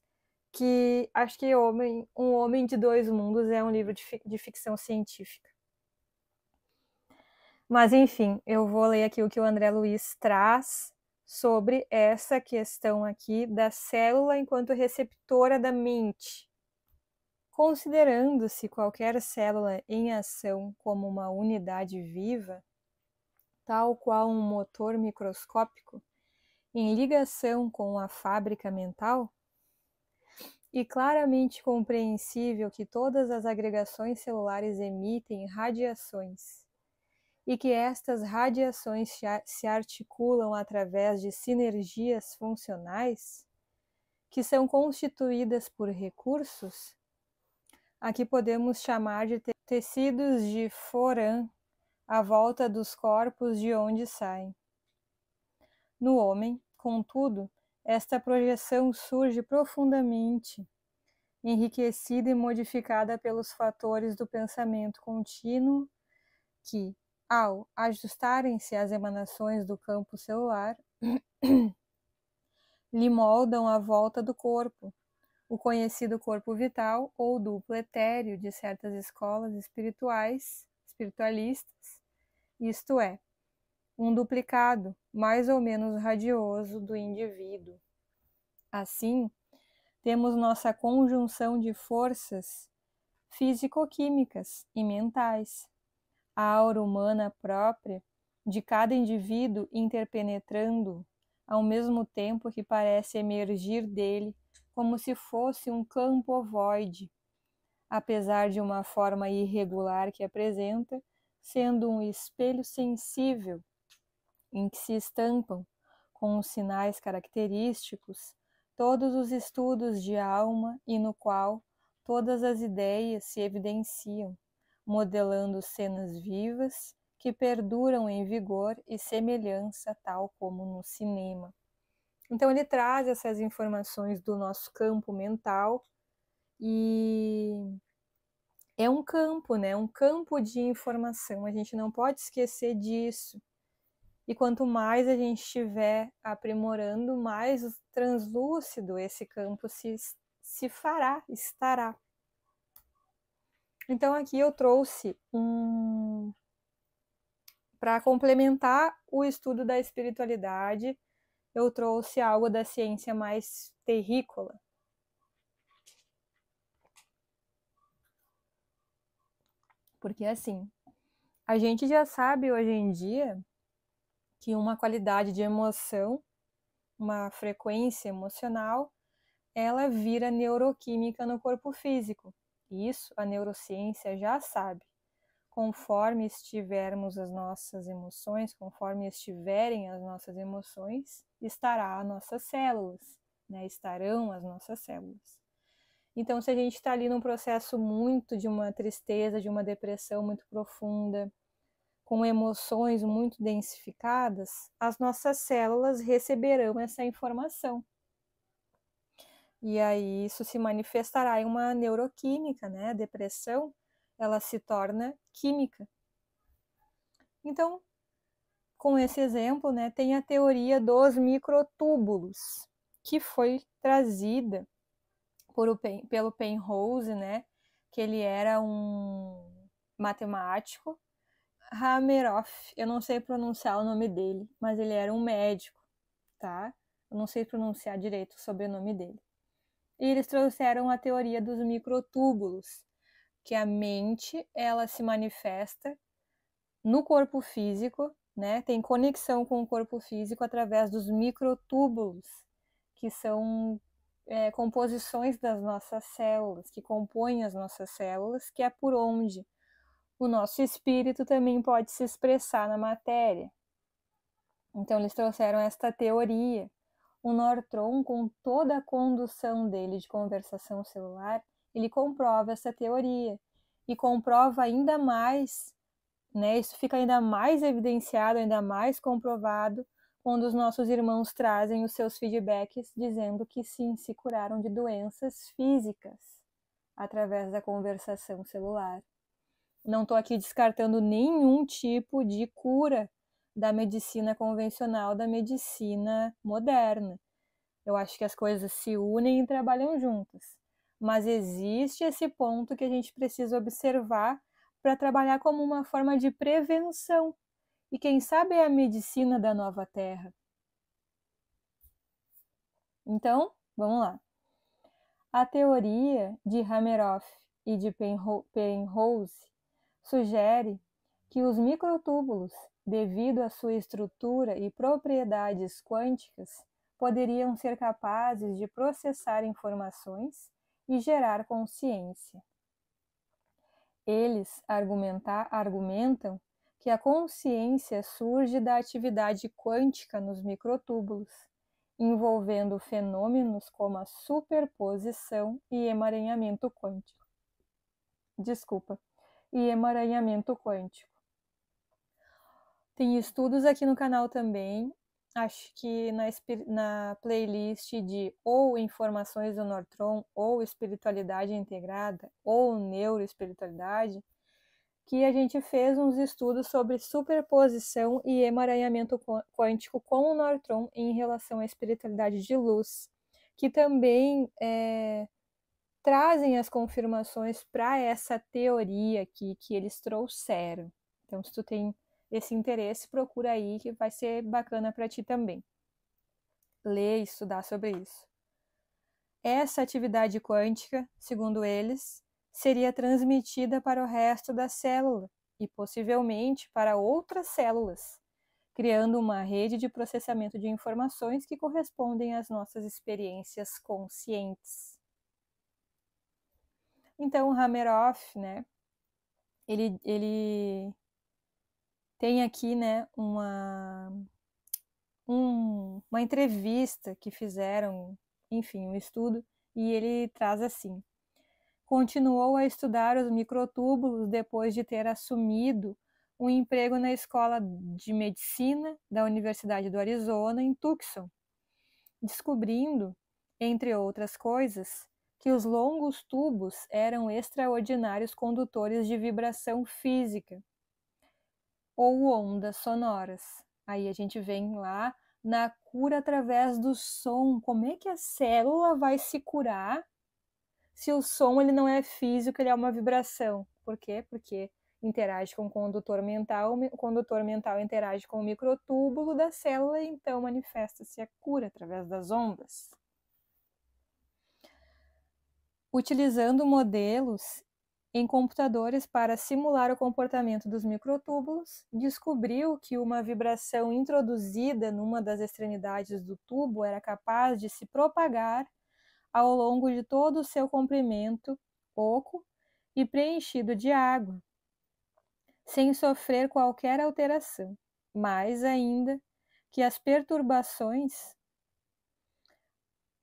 que acho que Um Homem de Dois Mundos é um livro de ficção científica. Mas enfim, eu vou ler aqui o que o André Luiz traz sobre essa questão aqui da célula enquanto receptora da mente. considerando-se qualquer célula em ação como uma unidade viva, tal qual um motor microscópico, em ligação com a fábrica mental, e claramente compreensível que todas as agregações celulares emitem radiações, e que estas radiações se articulam através de sinergias funcionais, que são constituídas por recursos, a que podemos chamar de tecidos de Foran à volta dos corpos de onde saem. No homem, contudo, esta projeção surge profundamente enriquecida e modificada pelos fatores do pensamento contínuo que, ao ajustarem-se às emanações do campo celular, lhe moldam a volta do corpo, o conhecido corpo vital ou duplo etéreo de certas escolas espiritualistas, isto é, um duplicado mais ou menos radioso do indivíduo. Assim, temos nossa conjunção de forças físico-químicas e mentais, a aura humana própria de cada indivíduo interpenetrando, ao mesmo tempo que parece emergir dele como se fosse um campo ovoide, apesar de uma forma irregular que apresenta, sendo um espelho sensível em que se estampam, com os sinais característicos, todos os estudos de alma e no qual todas as ideias se evidenciam, modelando cenas vivas que perduram em vigor e semelhança, tal como no cinema. Então ele traz essas informações do nosso campo mental e é um campo, né? Um campo de informação. A gente não pode esquecer disso. E quanto mais a gente estiver aprimorando, mais translúcido esse campo se fará, estará. Então aqui eu trouxe para complementar o estudo da espiritualidade, eu trouxe algo da ciência mais terrícola. Porque assim, a gente já sabe hoje em dia que uma qualidade de emoção, uma frequência emocional, ela vira neuroquímica no corpo físico. Isso a neurociência já sabe. Conforme estivermos as nossas emoções, conforme estiverem as nossas emoções, estará as nossas células, né? Estarão as nossas células. Então, se a gente está ali num processo muito de uma tristeza, de uma depressão muito profunda, com emoções muito densificadas, as nossas células receberão essa informação. E aí isso se manifestará em uma neuroquímica, né? A depressão, ela se torna química. Então, com esse exemplo, né, tem a teoria dos microtúbulos, que foi trazida pelo Penrose, né, que ele era um matemático, Hameroff, eu não sei pronunciar o nome dele, mas ele era um médico, tá? Eu não sei pronunciar direito o sobrenome dele. E eles trouxeram a teoria dos microtúbulos, que a mente, ela se manifesta no corpo físico, né? Tem conexão com o corpo físico através dos microtúbulos, que são composições das nossas células, que compõem as nossas células, que é por onde o nosso espírito também pode se expressar na matéria. Então eles trouxeram esta teoria. O Nortron, com toda a condução dele de conversação celular, ele comprova essa teoria e comprova ainda mais, né? Isso fica ainda mais evidenciado, ainda mais comprovado quando os nossos irmãos trazem os seus feedbacks dizendo que sim, se curaram de doenças físicas através da conversação celular. Não estou aqui descartando nenhum tipo de cura da medicina convencional, da medicina moderna. Eu acho que as coisas se unem e trabalham juntas. Mas existe esse ponto que a gente precisa observar para trabalhar como uma forma de prevenção. E quem sabe é a medicina da nova terra. Então, vamos lá. A teoria de Hameroff e de Penrose sugere que os microtúbulos, devido à sua estrutura e propriedades quânticas, poderiam ser capazes de processar informações e gerar consciência. Eles argumentam que a consciência surge da atividade quântica nos microtúbulos, envolvendo fenômenos como a superposição e emaranhamento quântico. Tem estudos aqui no canal também, acho que na playlist de ou Informações do Nortron, ou Espiritualidade Integrada, ou Neuroespiritualidade, que a gente fez uns estudos sobre superposição e emaranhamento quântico com o Nortron em relação à espiritualidade de luz, que também trazem as confirmações para essa teoria aqui que eles trouxeram. Então, se tu tem esse interesse, procura aí que vai ser bacana para ti também. Ler e estudar sobre isso. Essa atividade quântica, segundo eles, seria transmitida para o resto da célula e possivelmente para outras células, criando uma rede de processamento de informações que correspondem às nossas experiências conscientes. Então, o Hameroff, né, ele tem aqui, né, uma entrevista que fizeram, enfim, um estudo, e ele traz assim: continuou a estudar os microtúbulos depois de ter assumido um emprego na Escola de Medicina da Universidade do Arizona, em Tucson, descobrindo, entre outras coisas, que os longos tubos eram extraordinários condutores de vibração física ou ondas sonoras. Aí a gente vem lá na cura através do som. Como é que a célula vai se curar se o som ele não é físico, ele é uma vibração? Por quê? Porque interage com o condutor mental interage com o microtúbulo da célula, e então manifesta-se a cura através das ondas. Utilizando modelos em computadores para simular o comportamento dos microtúbulos, descobriu que uma vibração introduzida numa das extremidades do tubo era capaz de se propagar ao longo de todo o seu comprimento oco e preenchido de água, sem sofrer qualquer alteração. Mais ainda, que as perturbações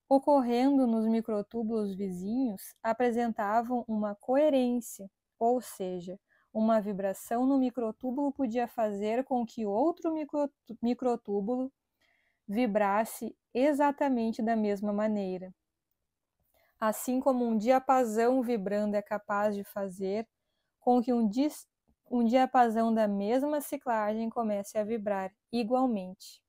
ocorrendo nos microtúbulos vizinhos apresentavam uma coerência, ou seja, uma vibração no microtúbulo podia fazer com que outro microtúbulo vibrasse exatamente da mesma maneira. Assim como um diapasão vibrando é capaz de fazer com que um diapasão da mesma ciclagem comece a vibrar igualmente.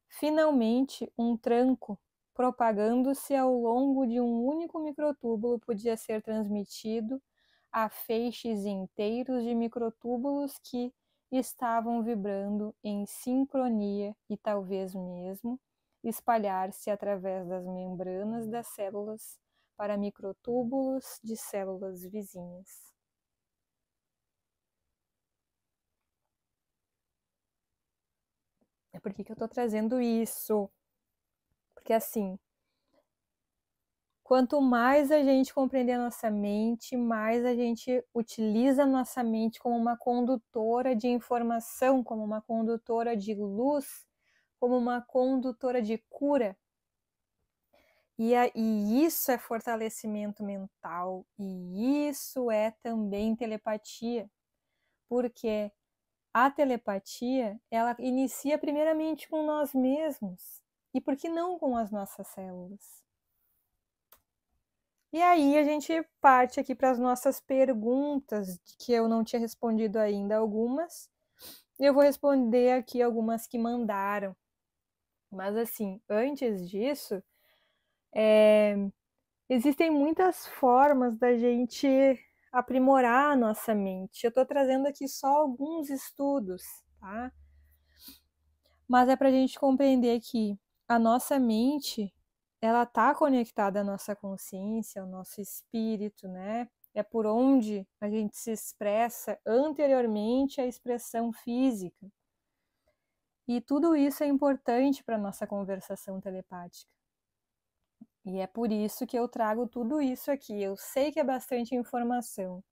Finalmente, um tranco propagando-se ao longo de um único microtúbulo podia ser transmitido a feixes inteiros de microtúbulos que estavam vibrando em sincronia e talvez mesmo espalhar-se através das membranas das células para microtúbulos de células vizinhas. Por que eu estou trazendo isso? Porque assim, quanto mais a gente compreender a nossa mente, mais a gente utiliza a nossa mente como uma condutora de informação, como uma condutora de luz, como uma condutora de cura. E isso é fortalecimento mental, e isso é também telepatia, porque a telepatia, ela inicia primeiramente com nós mesmos, e por que não com as nossas células? E aí a gente parte aqui para as nossas perguntas, que eu não tinha respondido ainda algumas. Eu vou responder aqui algumas que mandaram. Mas assim, antes disso, existem muitas formas da gente aprimorar a nossa mente. Eu estou trazendo aqui só alguns estudos, tá? Mas é para a gente compreender que a nossa mente, ela está conectada à nossa consciência, ao nosso espírito, né? é por onde a gente se expressa anteriormente à expressão física. E tudo isso é importante para a nossa conversação telepática. E é por isso que eu trago tudo isso aqui. Eu sei que é bastante informação,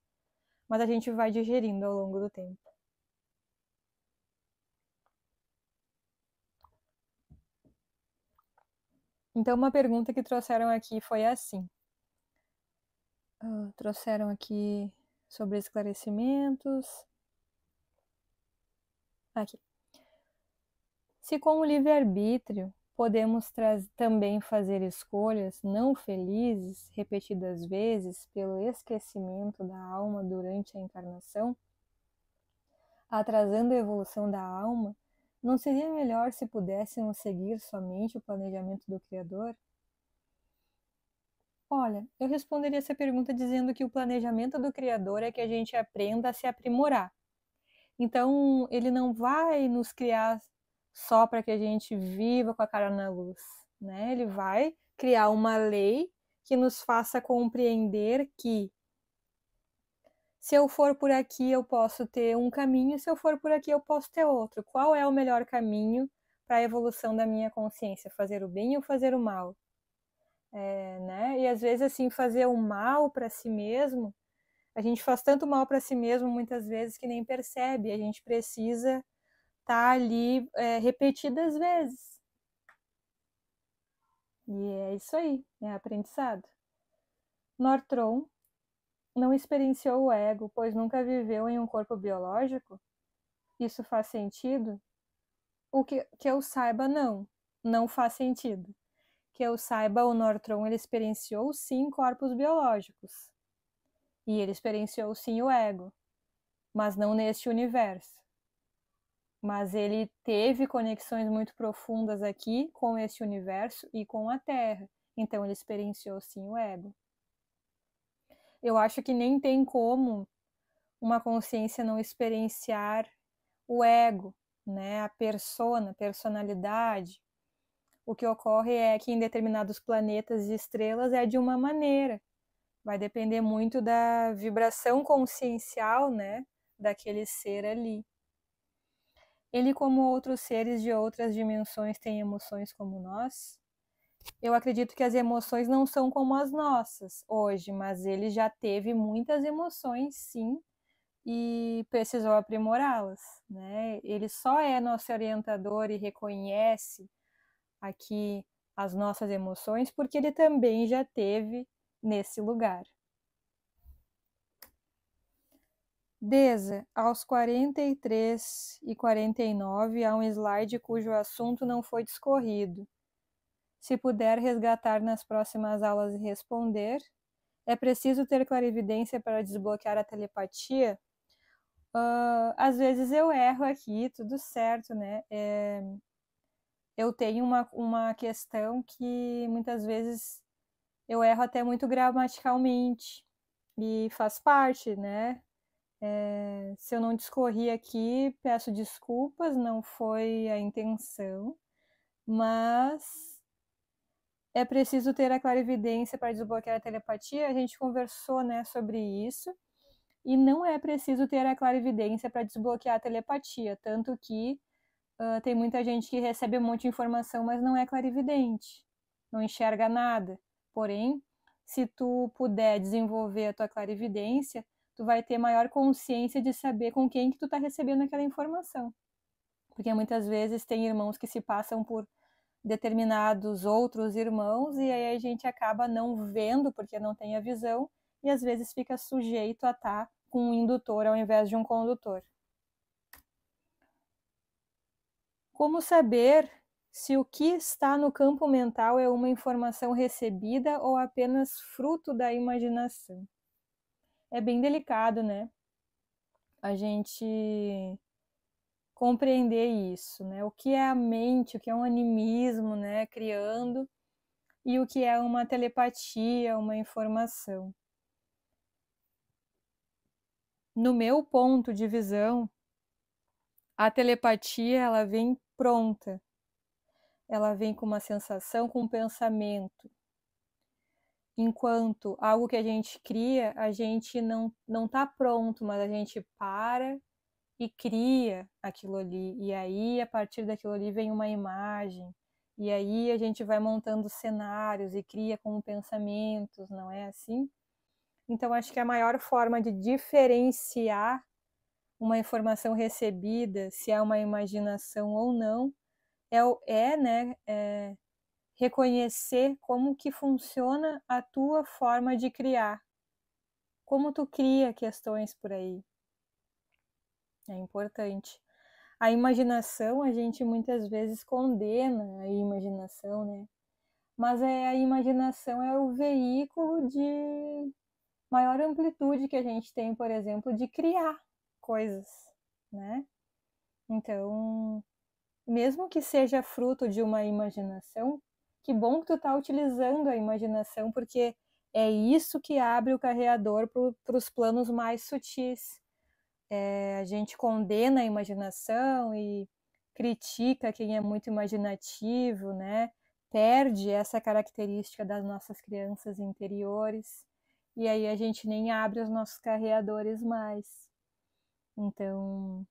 mas a gente vai digerindo ao longo do tempo. Então, uma pergunta que trouxeram aqui foi assim. Trouxeram aqui sobre esclarecimentos. Aqui. Se com o livre-arbítrio podemos também fazer escolhas não felizes repetidas vezes pelo esquecimento da alma durante a encarnação, atrasando a evolução da alma, não seria melhor se pudéssemos seguir somente o planejamento do Criador? Olha, eu responderia essa pergunta dizendo que o planejamento do Criador é que a gente aprenda a se aprimorar. Então, ele não vai nos criar só para que a gente viva com a cara na luz, né? Ele vai criar uma lei que nos faça compreender que se eu for por aqui eu posso ter um caminho, se eu for por aqui eu posso ter outro. Qual é o melhor caminho para a evolução da minha consciência? Fazer o bem ou fazer o mal? Né? E às vezes assim, fazer o mal para si mesmo, a gente faz tanto mal para si mesmo muitas vezes que nem percebe. A gente precisa estar ali repetidas vezes. E é isso aí, é aprendizado. Nortron não experienciou o ego, pois nunca viveu em um corpo biológico? Isso faz sentido? O que eu saiba, não faz sentido. Que eu saiba, o Nortron ele experienciou sim corpos biológicos. E ele experienciou sim o ego, mas não neste universo. Mas ele teve conexões muito profundas aqui com este universo e com a Terra. Então ele experienciou sim o ego. Eu acho que nem tem como uma consciência não experienciar o ego, né? A personalidade. O que ocorre é que em determinados planetas e estrelas é de uma maneira. Vai depender muito da vibração consciencial, né? Daquele ser ali. Ele, como outros seres de outras dimensões, tem emoções como nós? Eu acredito que as emoções não são como as nossas hoje, mas ele já teve muitas emoções, sim, e precisou aprimorá-las, né? Ele só é nosso orientador e reconhece aqui as nossas emoções porque ele também já teve nesse lugar. Deza, aos 43 e 49 há um slide cujo assunto não foi discorrido. Se puder resgatar nas próximas aulas e responder, é preciso ter clarividência para desbloquear a telepatia? Às vezes eu erro aqui, tudo certo, né? Eu tenho uma questão que muitas vezes eu erro até muito gramaticalmente e faz parte, né? Se eu não discorri aqui, peço desculpas, não foi a intenção, mas é preciso ter a clarividência para desbloquear a telepatia. A gente conversou, né, sobre isso, e não é preciso ter a clarividência para desbloquear a telepatia, tanto que tem muita gente que recebe um monte de informação, mas não é clarividente, não enxerga nada. Porém, se tu puder desenvolver a tua clarividência, tu vai ter maior consciência de saber com quem que tu está recebendo aquela informação. Porque muitas vezes tem irmãos que se passam por determinados outros irmãos e aí a gente acaba não vendo porque não tem a visão e às vezes fica sujeito a estar com um indutor ao invés de um condutor. Como saber se o que está no campo mental é uma informação recebida ou apenas fruto da imaginação? É bem delicado, né? A gente compreender isso, né? O que é a mente, o que é um animismo, né? Criando, e o que é uma telepatia, uma informação. No meu ponto de visão, a telepatia ela vem pronta. Ela vem com uma sensação, com um pensamento. enquanto algo que a gente cria, a gente não está pronto, mas a gente para e cria aquilo ali. E aí, a partir daquilo ali, vem uma imagem. E aí a gente vai montando cenários e cria com pensamentos, não é assim? Então, acho que a maior forma de diferenciar uma informação recebida, se é uma imaginação ou não, reconhecer como que funciona a tua forma de criar. Como tu cria questões por aí. É importante. A imaginação, a gente muitas vezes condena a imaginação, né? Mas a imaginação é o veículo de maior amplitude que a gente tem, por exemplo, de criar coisas, né? Então, mesmo que seja fruto de uma imaginação, que bom que tu tá utilizando a imaginação, porque é isso que abre o carreador para os planos mais sutis. A gente condena a imaginação e critica quem é muito imaginativo, né? Perde essa característica das nossas crianças interiores, e aí a gente nem abre os nossos carreadores mais. Então,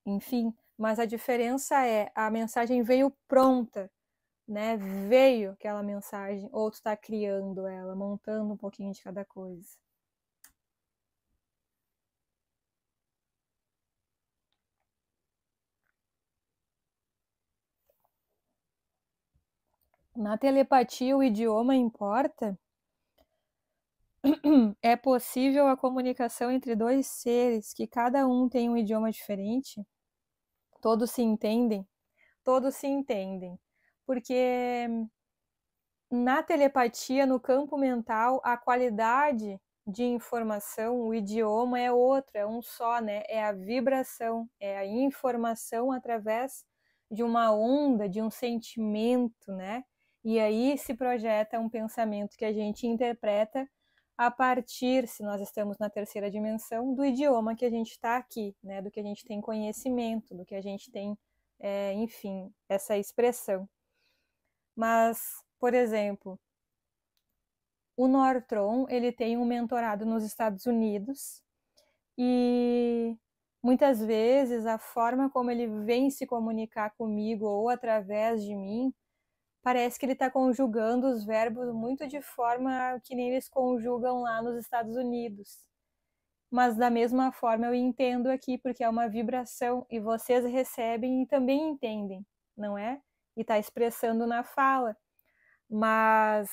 enfim, mas a diferença é, a mensagem veio pronta, né? Veio aquela mensagem, ou tu está criando ela, montando um pouquinho de cada coisa. Na telepatia, o idioma importa? É possível a comunicação entre dois seres que cada um tem um idioma diferente? Todos se entendem? Todos se entendem. Porque na telepatia, no campo mental, a qualidade de informação, o idioma é outro, é um só, né? É a vibração, é a informação através de uma onda, de um sentimento, né? E aí se projeta um pensamento que a gente interpreta a partir, se nós estamos na terceira dimensão, do idioma que a gente está aqui, né? Do que a gente tem conhecimento, do que a gente tem, enfim, essa expressão. Mas, por exemplo, o Nortron, ele tem um mentorado nos Estados Unidos e muitas vezes a forma como ele vem se comunicar comigo ou através de mim, parece que ele está conjugando os verbos muito de forma que nem eles conjugam lá nos Estados Unidos. Mas da mesma forma eu entendo aqui, porque é uma vibração e vocês recebem e também entendem, não é? E está expressando na fala. Mas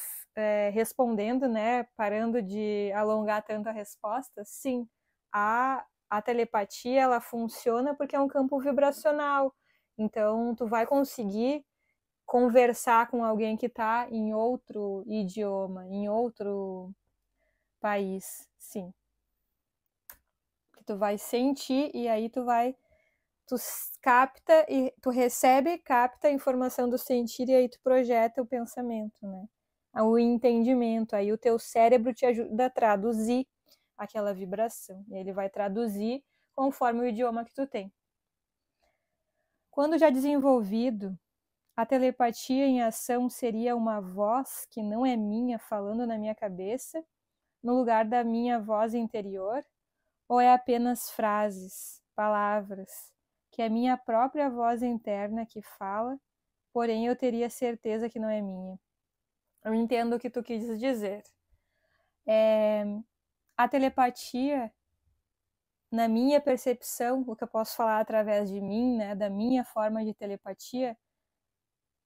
respondendo, né, parando de alongar tanto a resposta, sim, a telepatia ela funciona porque é um campo vibracional. Então, tu vai conseguir conversar com alguém que está em outro idioma, em outro país, sim. Tu vai sentir e aí tu capta e tu recebe, capta a informação do sentir e aí tu projeta o pensamento, né? O entendimento, aí o teu cérebro te ajuda a traduzir aquela vibração, e ele vai traduzir conforme o idioma que tu tem. Quando já desenvolvido, a telepatia em ação seria uma voz que não é minha falando na minha cabeça, no lugar da minha voz interior, ou é apenas frases, palavras, que é minha própria voz interna que fala, porém eu teria certeza que não é minha? Eu entendo o que tu quis dizer. A telepatia, na minha percepção, o que eu posso falar através de mim, né, da minha forma de telepatia,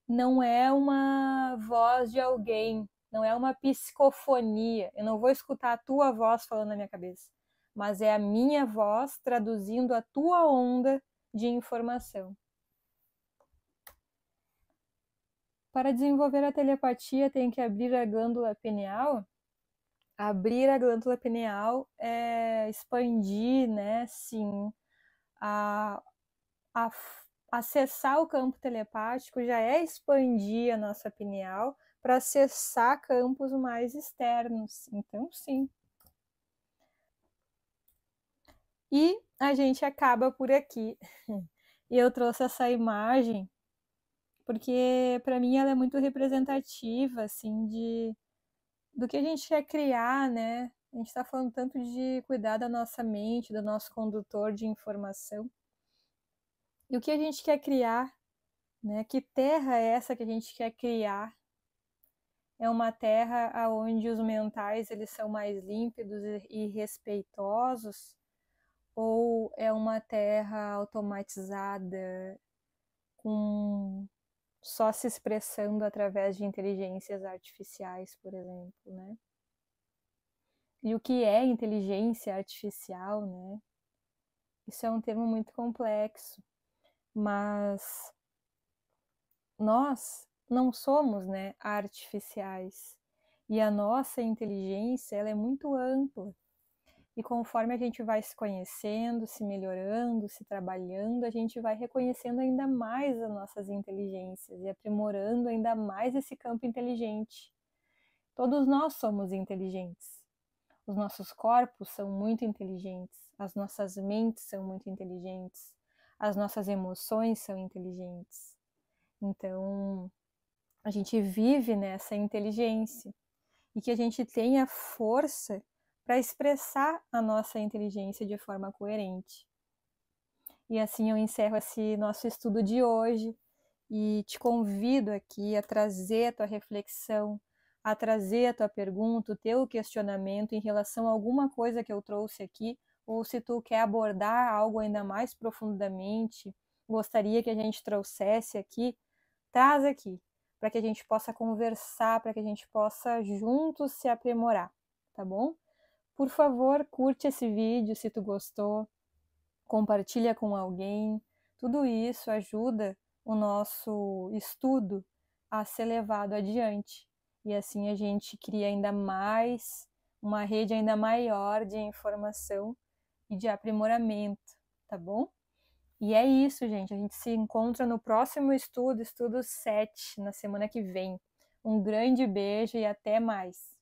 não é uma voz de alguém, não é uma psicofonia. Eu não vou escutar a tua voz falando na minha cabeça, mas é a minha voz traduzindo a tua onda de informação. Para desenvolver a telepatia, tem que abrir a glândula pineal. Abrir a glândula pineal é expandir, né? Sim, a, a, acessar o campo telepático já é expandir a nossa pineal para acessar campos mais externos. Então, sim. E a gente acaba por aqui. E eu trouxe essa imagem porque para mim ela é muito representativa, assim, do que a gente quer criar, né? A gente está falando tanto de cuidar da nossa mente, do nosso condutor de informação. E o que a gente quer criar, né? Que terra é essa que a gente quer criar? É uma terra onde os mentais eles são mais límpidos e respeitosos? Ou é uma terra automatizada, com só se expressando através de inteligências artificiais, por exemplo, né? E o que é inteligência artificial, né? Isso é um termo muito complexo, mas nós não somos, né, artificiais. E a nossa inteligência, ela é muito ampla. E conforme a gente vai se conhecendo, se melhorando, se trabalhando, a gente vai reconhecendo ainda mais as nossas inteligências e aprimorando ainda mais esse campo inteligente. Todos nós somos inteligentes. Os nossos corpos são muito inteligentes, as nossas mentes são muito inteligentes, as nossas emoções são inteligentes. Então, a gente vive nessa inteligência e que a gente tenha força para expressar a nossa inteligência de forma coerente. E assim eu encerro esse nosso estudo de hoje e te convido aqui a trazer a tua reflexão, a trazer a tua pergunta, o teu questionamento em relação a alguma coisa que eu trouxe aqui, ou se tu quer abordar algo ainda mais profundamente, gostaria que a gente trouxesse aqui, traz aqui, para que a gente possa conversar, para que a gente possa juntos se aprimorar, tá bom? Por favor, curte esse vídeo se tu gostou, compartilha com alguém, tudo isso ajuda o nosso estudo a ser levado adiante. E assim a gente cria ainda mais, uma rede ainda maior de informação e de aprimoramento, tá bom? E é isso, gente. A gente se encontra no próximo estudo, estudo 7, na semana que vem. Um grande beijo e até mais!